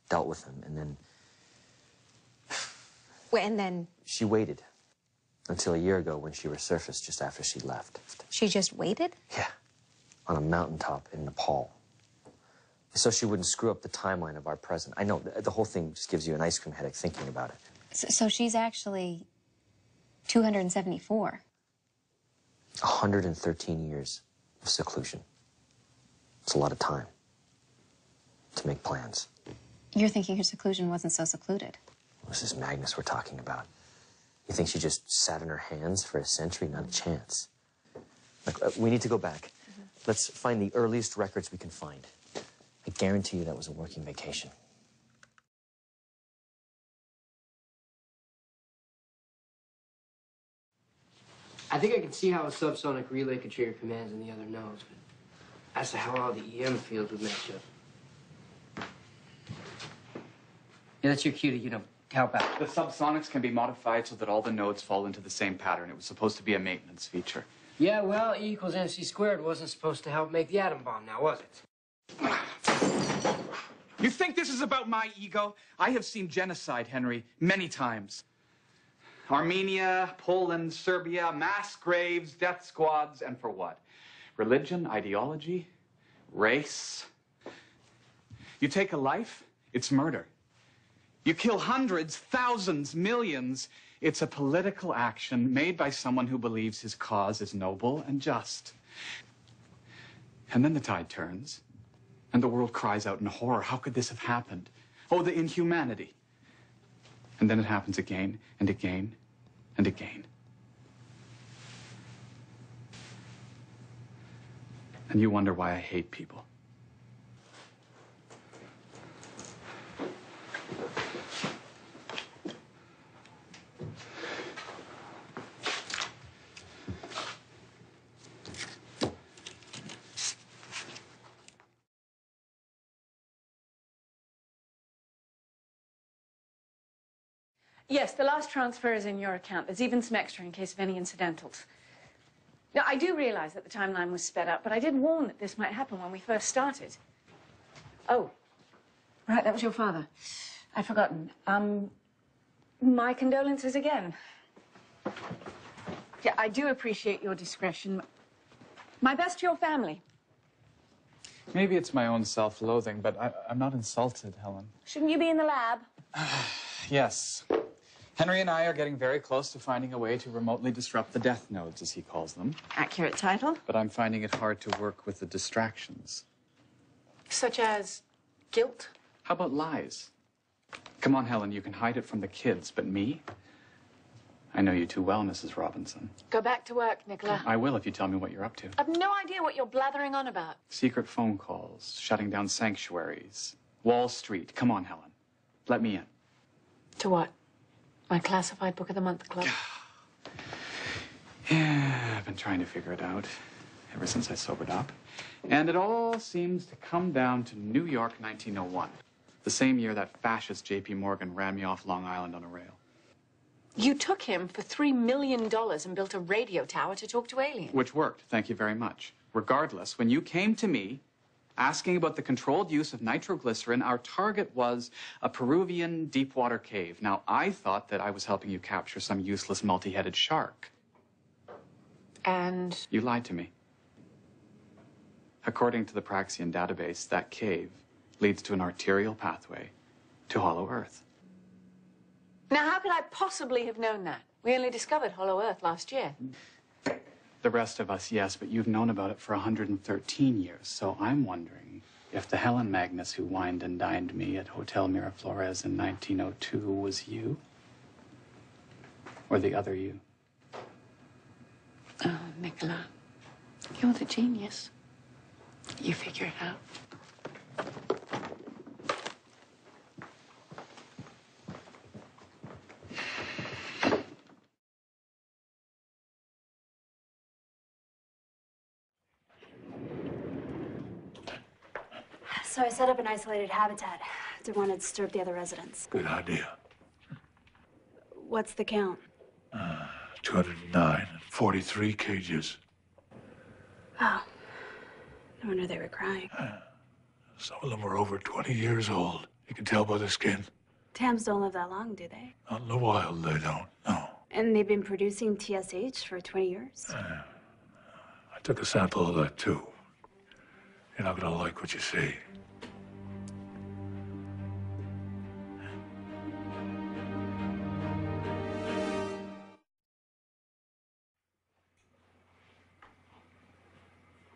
dealt with him, and then... Well, and then she waited until a year ago when she resurfaced just after she left. she just waited? Yeah, on a mountaintop in Nepal. So she wouldn't screw up the timeline of our present. I know, the whole thing just gives you an ice cream headache thinking about it. So she's actually 274. 113 years of seclusion. It's a lot of time to make plans. You're thinking her seclusion wasn't so secluded. This is Magnus we're talking about. You think she just sat in her hands for a century? Not a chance. Look, we need to go back. Let's find the earliest records we can find. I guarantee you that was a working vacation. I think I can see how a subsonic relay could trigger commands in the other nodes, but as to how all the EM fields would match up. Yeah, that's your cue to, help out. The subsonics can be modified so that all the nodes fall into the same pattern. It was supposed to be a maintenance feature. Yeah, well, E equals MC squared wasn't supposed to help make the atom bomb now, was it? You think this is about my ego? I have seen genocide, Henry, many times. Armenia, Poland, Serbia, mass graves, death squads, and for what? Religion, ideology, race. You take a life, it's murder. You kill hundreds, thousands, millions. It's a political action made by someone who believes his cause is noble and just. And then the tide turns, and the world cries out in horror. How could this have happened? Oh, the inhumanity. And then it happens again and again and again. And you wonder why I hate people. Yes, the last transfer is in your account. There's even some extra in case of any incidentals. Now, I do realize that the timeline was sped up, but I did warn that this might happen when we first started. Oh, right, that was your father. I'd forgotten. My condolences again. Yeah, I do appreciate your discretion. My best to your family. Maybe it's my own self-loathing, but I'm not insulted, Helen. Shouldn't you be in the lab? Yes. Henry and I are getting very close to finding a way to remotely disrupt the death nodes, as he calls them. Accurate title. But I'm finding it hard to work with the distractions. Such as guilt? How about lies? Come on, Helen, you can hide it from the kids, but me? I know you too well, Mrs. Robinson. Go back to work, Nicola. I will if you tell me what you're up to. I've no idea what you're blathering on about. Secret phone calls, shutting down sanctuaries, Wall Street. Come on, Helen. Let me in. To what? My classified book of the month club? Yeah, I've been trying to figure it out ever since I sobered up. And it all seems to come down to New York, 1901. The same year that fascist J.P. Morgan ran me off Long Island on a rail. You took him for $3 million and built a radio tower to talk to aliens. Which worked, thank you very much. Regardless, when you came to me asking about the controlled use of nitroglycerin, our target was a Peruvian deep-water cave. Now, I thought that I was helping you capture some useless multi-headed shark. And? You lied to me. According to the Praxian database, that cave leads to an arterial pathway to Hollow Earth. Now, how could I possibly have known that? We only discovered Hollow Earth last year. The rest of us, yes, but you've known about it for 113 years, so I'm wondering if the Helen Magnus who wined and dined me at Hotel Miraflores in 1902 was you, or the other you. Oh, Nicola, you're the genius. You figure it out. So I set up an isolated habitat. Didn't want to disturb the other residents. Good idea. What's the count? 209 and 43 cages. Oh. No wonder they were crying. Some of them were over 20 years old. You can tell by the skin. Tams don't live that long, do they? Not in the wild, they don't. No. And they've been producing TSH for 20 years? I took a sample of that, too. You're not gonna like what you see.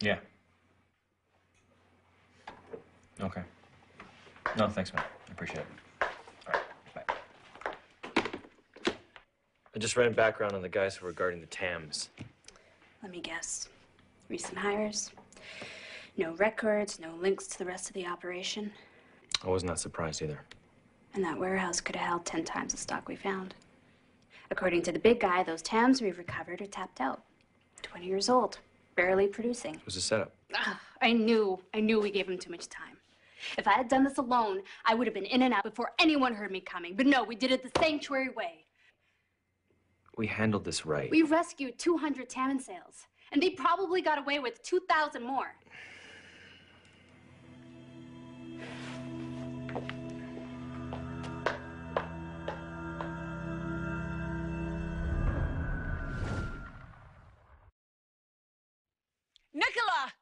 Yeah. Okay. No, thanks, man. I appreciate it. All right, bye. I just ran background on the guys who were guarding the Tams. Let me guess. Recent hires? No records, no links to the rest of the operation? I was not surprised either. And that warehouse could have held 10 times the stock we found. According to the big guy, those Tams we've recovered are tapped out. 20 years old, barely producing. It was a setup. I knew we gave him too much time. If I had done this alone, I would have been in and out before anyone heard me coming. But no, we did it the sanctuary way. We handled this right. We rescued 200 Taman sales, and they probably got away with 2,000 more. Nicola!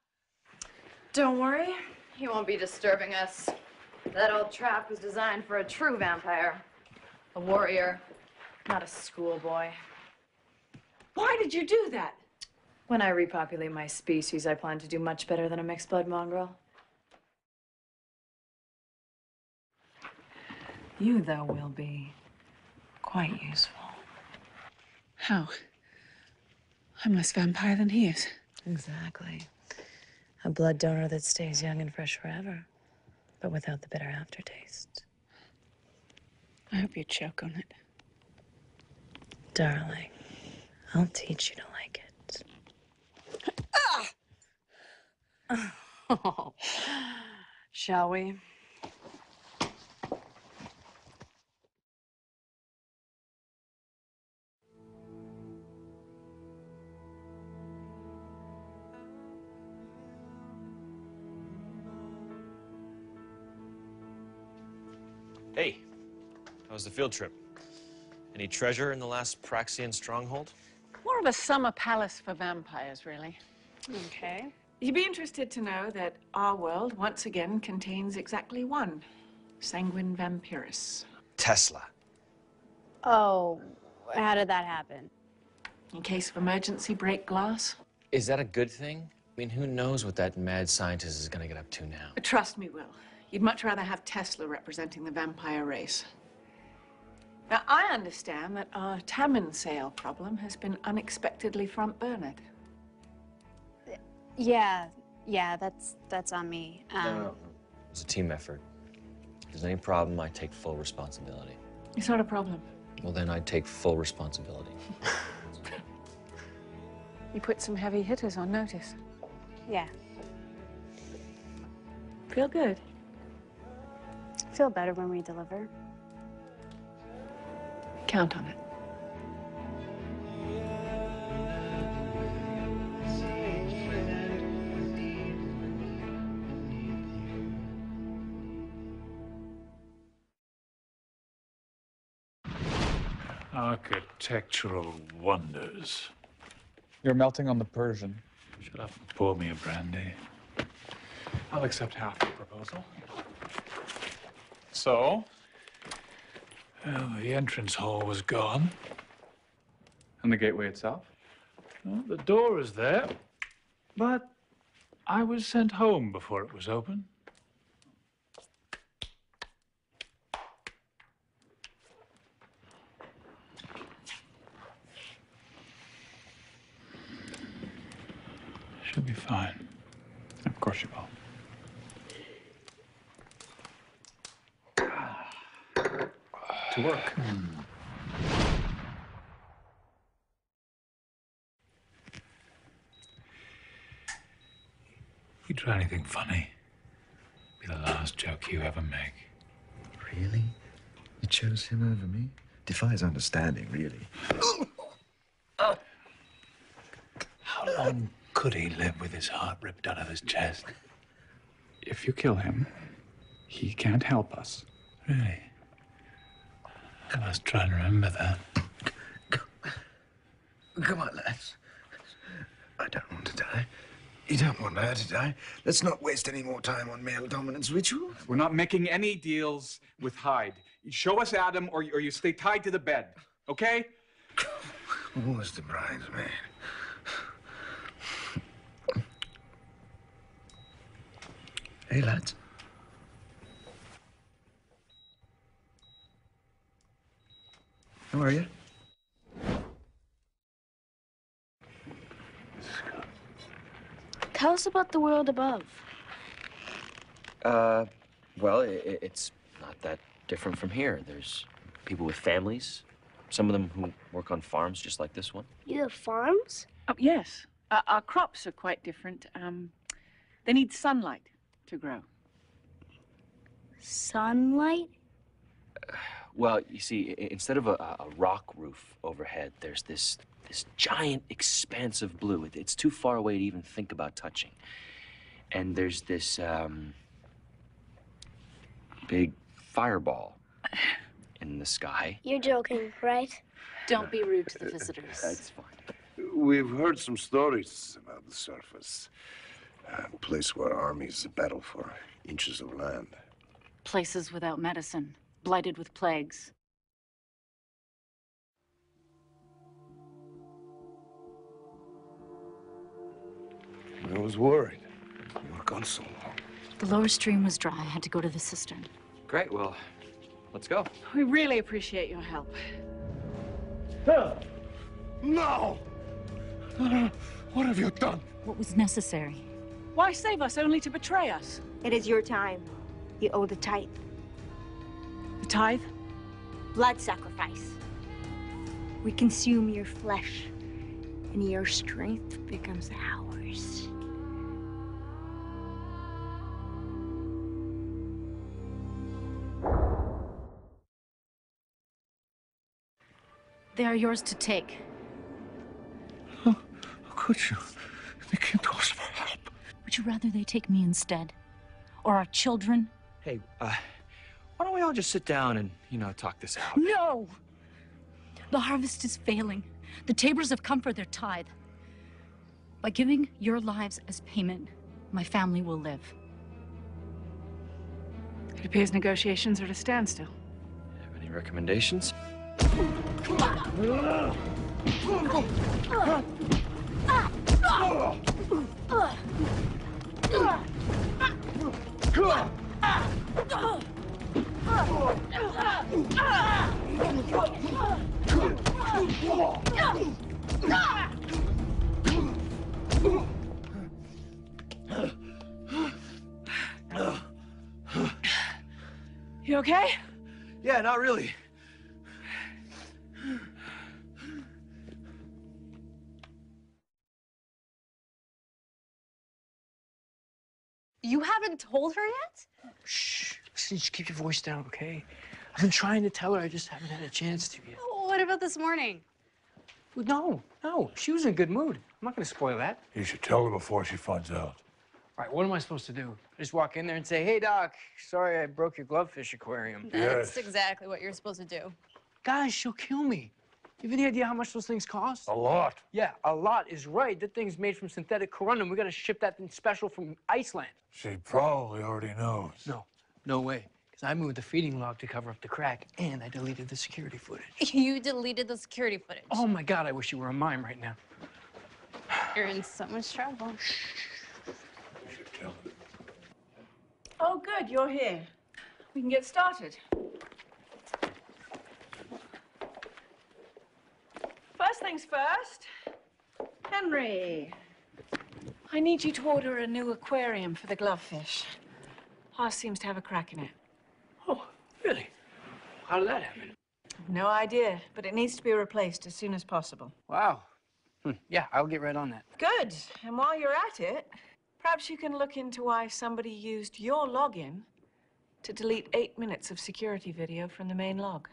Don't worry, he won't be disturbing us. That old trap was designed for a true vampire. A warrior, not a schoolboy. Why did you do that? When I repopulate my species, I plan to do much better than a mixed blood mongrel. You, though, will be quite useful. How? I'm less vampire than he is. Exactly. A blood donor that stays young and fresh forever, but without the bitter aftertaste. I hope you choke on it. Darling, I'll teach you to like it. Oh. Shall we? Hey, how was the field trip? Any treasure in the last Praxian stronghold? More of a summer palace for vampires, really. Okay. You'd be interested to know that our world once again contains exactly one sanguine vampirus. Tesla. Oh, how did that happen? In case of emergency, break glass. Is that a good thing? I mean, who knows what that mad scientist is gonna get up to now? Trust me, Will. You'd much rather have Tesla representing the vampire race. Now, I understand that our Tammin sale problem has been unexpectedly front-burnered. Yeah, that's on me. No. It's a team effort. If there's any problem, I take full responsibility. It's not a problem. Well, then I take full responsibility. You put some heavy hitters on notice. Yeah. Feel good? Feel better when we deliver. Count on it. Architectural wonders. You're melting on the Persian. Shut up and pour me a brandy. I'll accept half the proposal. So? Well, the entrance hall was gone. And the gateway itself? Well, the door is there, but I was sent home before it was open. She'll be fine. Of course you will. To work. You try anything funny, be the last joke you ever make. Really? You chose him over me? Defies understanding, really. How long could he live with his heart ripped out of his chest? If you kill him, he can't help us. Really? I must try and remember that. Come on, lads. I don't want to die. You don't want her to die. Let's not waste any more time on male dominance rituals. We're not making any deals with Hyde. You show us Adam or you stay tied to the bed, okay? Who's the bridesmaid? Hey, lads. How are you? Tell us about the world above. Well, it's not that different from here. There's people with families, some of them who work on farms just like this one. You have farms? Oh, yes. Our crops are quite different. They need sunlight to grow. Sunlight? Well, you see, instead of a rock roof overhead, there's this giant expanse of blue. It's too far away to even think about touching. And there's this big fireball in the sky. You're joking, right? Don't be rude to the visitors. That's fine. We've heard some stories about the surface. A place where armies battle for inches of land. Places without medicine, blighted with plagues. I was worried. You were gone so long. The lower stream was dry. I had to go to the cistern. Great, well, let's go. We really appreciate your help. No! What have you done? What was necessary? Why save us only to betray us? It is your time. You owe the tithe. The tithe? Blood sacrifice. We consume your flesh, and your strength becomes ours. They are yours to take. How could you? They came to us for help. Would you rather they take me instead? Or our children? Hey, why don't we all just sit down and, talk this out? No! The harvest is failing. The Tabors have come for their tithe. By giving your lives as payment, my family will live. It appears negotiations are at a standstill. Have any recommendations? Come on! You okay? Yeah, not really. You haven't told her yet? Shh. Listen, just keep your voice down, okay? I've been trying to tell her, I just haven't had a chance to yet. What about this morning? No. She was in a good mood. I'm not gonna spoil that. You should tell her before she finds out. All right, what am I supposed to do? Just walk in there and say, hey, Doc, sorry I broke your glovefish aquarium. That's exactly what you're supposed to do. Guys, she'll kill me. You have any idea how much those things cost? A lot. Yeah, a lot is right. That thing's made from synthetic corundum. We gotta ship that thing special from Iceland. She probably already knows. No way. Because I moved the feeding log to cover up the crack, and I deleted the security footage. You deleted the security footage. Oh my God, I wish you were a mime right now. You're in so much trouble. Oh, good, you're here. We can get started. First things first, Henry. I need you to order a new aquarium for the glovefish. Ours seems to have a crack in it. Oh, really? How did that happen? No idea, but it needs to be replaced as soon as possible. Wow. Yeah, I'll get right on that. Good. And while you're at it, perhaps you can look into why somebody used your login to delete 8 minutes of security video from the main log.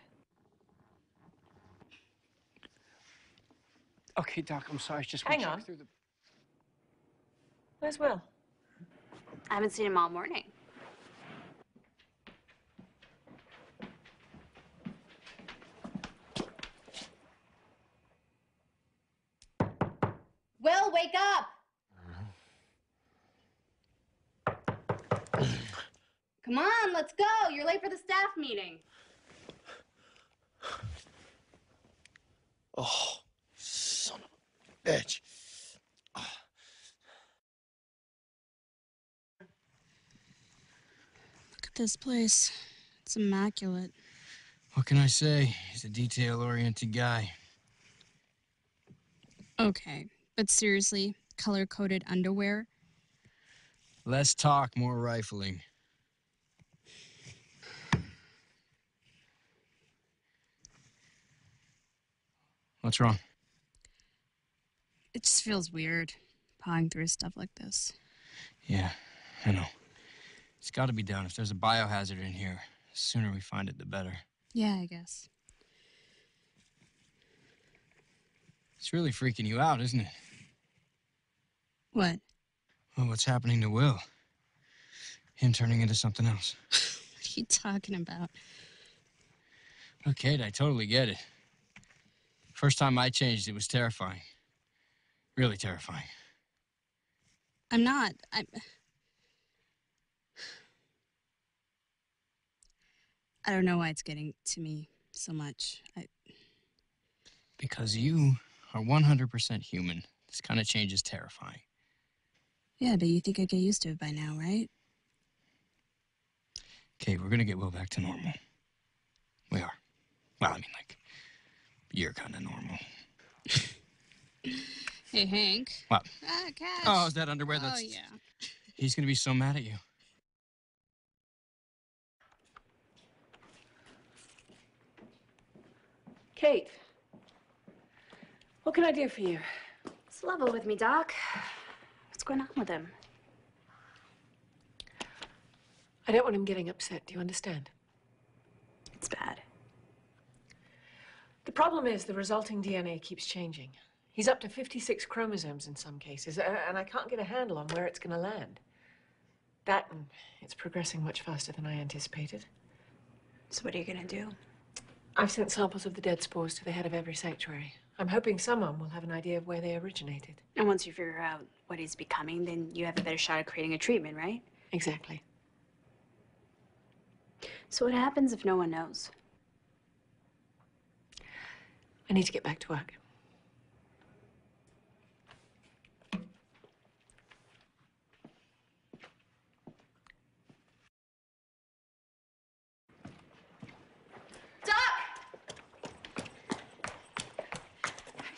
Okay, Doc, I'm sorry. Just Hang on. through the... Where's Will? I haven't seen him all morning. Will, wake up! Come on, let's go. You're late for the staff meeting. Oh, son of a bitch. Look at this place. It's immaculate. What can I say? He's a detail-oriented guy. Okay, but seriously, color-coded underwear? Less talk, more rifling. What's wrong? It just feels weird, pawing through stuff like this. Yeah, I know. It's got to be done. If there's a biohazard in here, the sooner we find it, the better. Yeah, I guess. It's really freaking you out, isn't it? What? Well, what's happening to Will? Him turning into something else. What are you talking about? Look, Kate, I totally get it. First time I changed, it was terrifying. Really terrifying. I'm not. I don't know why it's getting to me so much. Because you are 100% human. This kind of change is terrifying. Yeah, but you think I'd get used to it by now, right? Kate, we're gonna get Will back to normal. We are. Well, I mean, like, you're kind of normal. Hey, Hank. What? Ah, catch. Oh, is that underwear? Oh, yeah. He's gonna be so mad at you. Kate, what can I do for you? Just level with me, Doc. What's going on with him? I don't want him getting upset. Do you understand? It's bad. The problem is the resulting DNA keeps changing. He's up to 56 chromosomes in some cases, and I can't get a handle on where it's going to land. That, and it's progressing much faster than I anticipated. So what are you going to do? I've sent samples of the dead spores to the head of every sanctuary. I'm hoping someone will have an idea of where they originated. And once you figure out what he's becoming, then you have a better shot at creating a treatment, right? Exactly. So what happens if no one knows? I need to get back to work.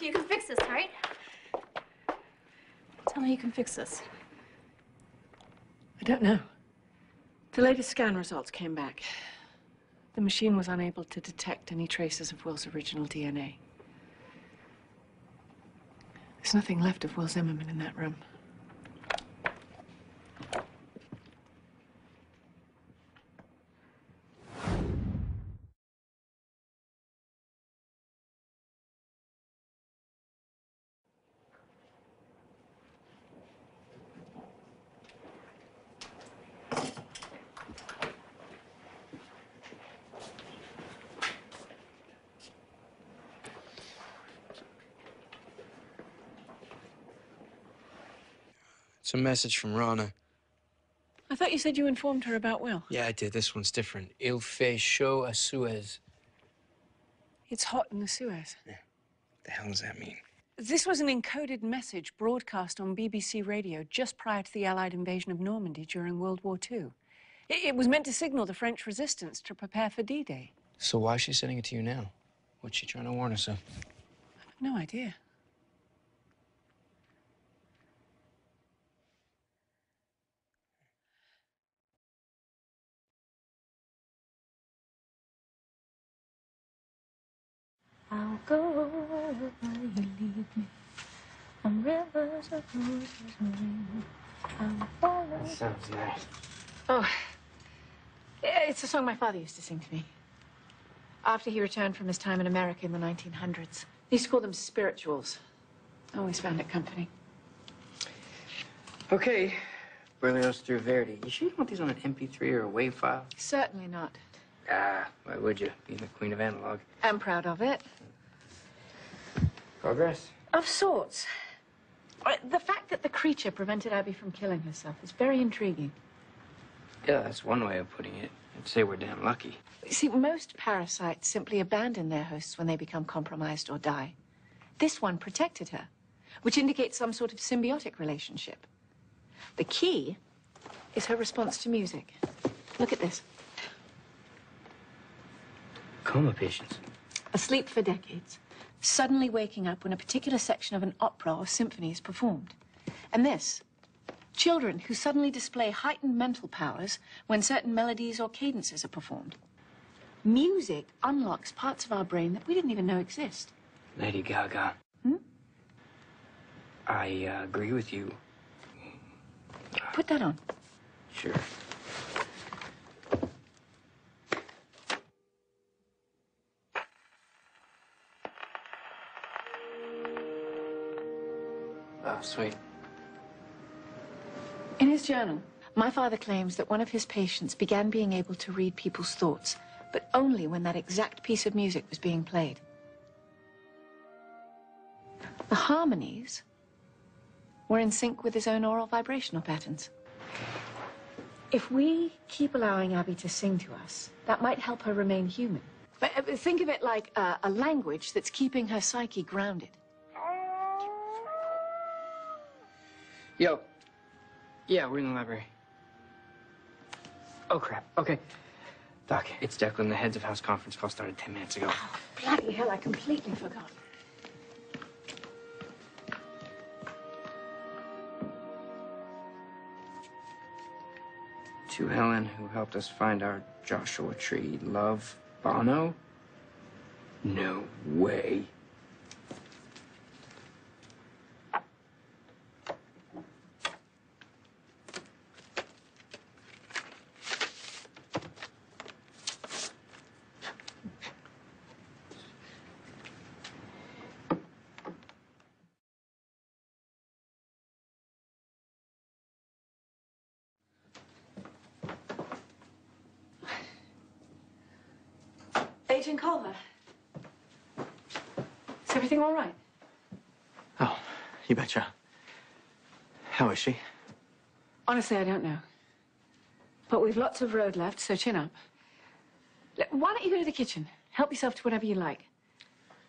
You can fix this, right? Tell me you can fix this. I don't know. The latest scan results came back. The machine was unable to detect any traces of Will's original DNA. There's nothing left of Will Zimmerman in that room. It's a message from Rana. I thought you said you informed her about Will. Yeah, I did. This one's different. Il fait chaud à Suez. It's hot in the Suez. What the hell does that mean? This was an encoded message broadcast on BBC radio just prior to the Allied invasion of Normandy during World War II. It was meant to signal the French resistance to prepare for D-Day. So why is she sending it to you now? What's she trying to warn us of? I have no idea. I'll go where you lead me. On rivers of roses rain. I'm falling. That sounds nice. Oh, it's a song my father used to sing to me. After he returned from his time in America in the 1900s. He used to call them spirituals. I always found it comforting. Okay, Berlioz through Verdi. You sure you want these on an MP3 or a WAV file? Certainly not. Ah, why would you? Being the queen of analog. I'm proud of it. Progress? Of sorts. The fact that the creature prevented Abby from killing herself is very intriguing. Yeah, that's one way of putting it. I'd say we're damn lucky. You see, most parasites simply abandon their hosts when they become compromised or die. This one protected her, which indicates some sort of symbiotic relationship. The key is her response to music. Look at this. Coma patients. Asleep for decades, suddenly waking up when a particular section of an opera or symphony is performed. And this, children who suddenly display heightened mental powers when certain melodies or cadences are performed. Music unlocks parts of our brain that we didn't even know exist. Lady Gaga. I agree with you. Put that on. Sure. Oh, sweet. In his journal, my father claims that one of his patients began being able to read people's thoughts, but only when that exact piece of music was being played. The harmonies were in sync with his own oral vibrational patterns. If we keep allowing Abby to sing to us, that might help her remain human. But think of it like a language that's keeping her psyche grounded. Yo. Yeah, we're in the library. Oh, crap. Okay. Doc, it's Declan. The heads of house conference call started 10 minutes ago. Oh, bloody hell, I completely forgot. To Helen, who helped us find our Joshua Tree. Love, Bono? No way. Agent Culver. Is everything all right? Oh, you betcha. How is she? Honestly, I don't know. But we've lots of road left, so chin up. Why don't you go to the kitchen? Help yourself to whatever you like.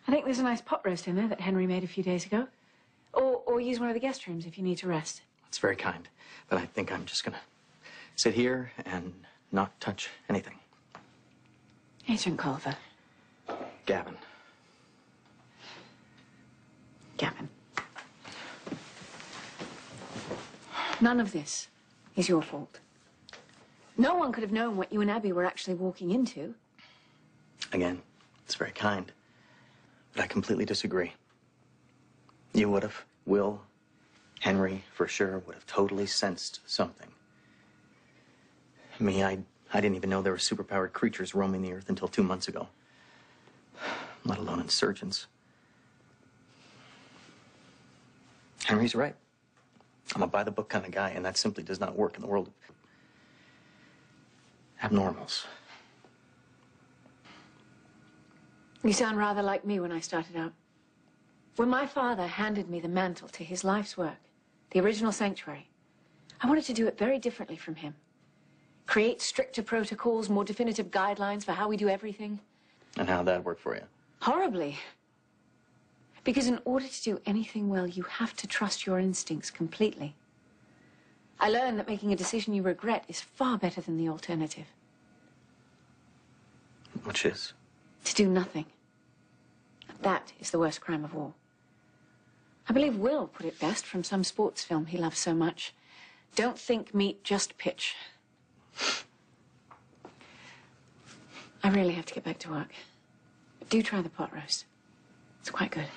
I think there's a nice pot roast in there that Henry made a few days ago. Or use one of the guest rooms if you need to rest. That's very kind. But I think I'm just gonna sit here and not touch anything. Agent Culver. Gavin. Gavin. None of this is your fault. No one could have known what you and Abby were actually walking into. Again, it's very kind, but I completely disagree. You would have. Will, Henry, for sure, would have totally sensed something. Me, I didn't even know there were superpowered creatures roaming the earth until 2 months ago. Let alone insurgents. Henry's right. I'm a by-the-book kind of guy, and that simply does not work in the world of abnormals. You sound rather like me when I started out. When my father handed me the mantle to his life's work, the original sanctuary, I wanted to do it very differently from him. Create stricter protocols, more definitive guidelines for how we do everything. And how'd that work for you? Horribly. Because in order to do anything well, you have to trust your instincts completely. I learned that making a decision you regret is far better than the alternative. Which is? To do nothing. That is the worst crime of all. I believe Will put it best from some sports film he loves so much. Don't think, meet, just pitch. I really have to get back to work. Do try the pot roast. It's quite good.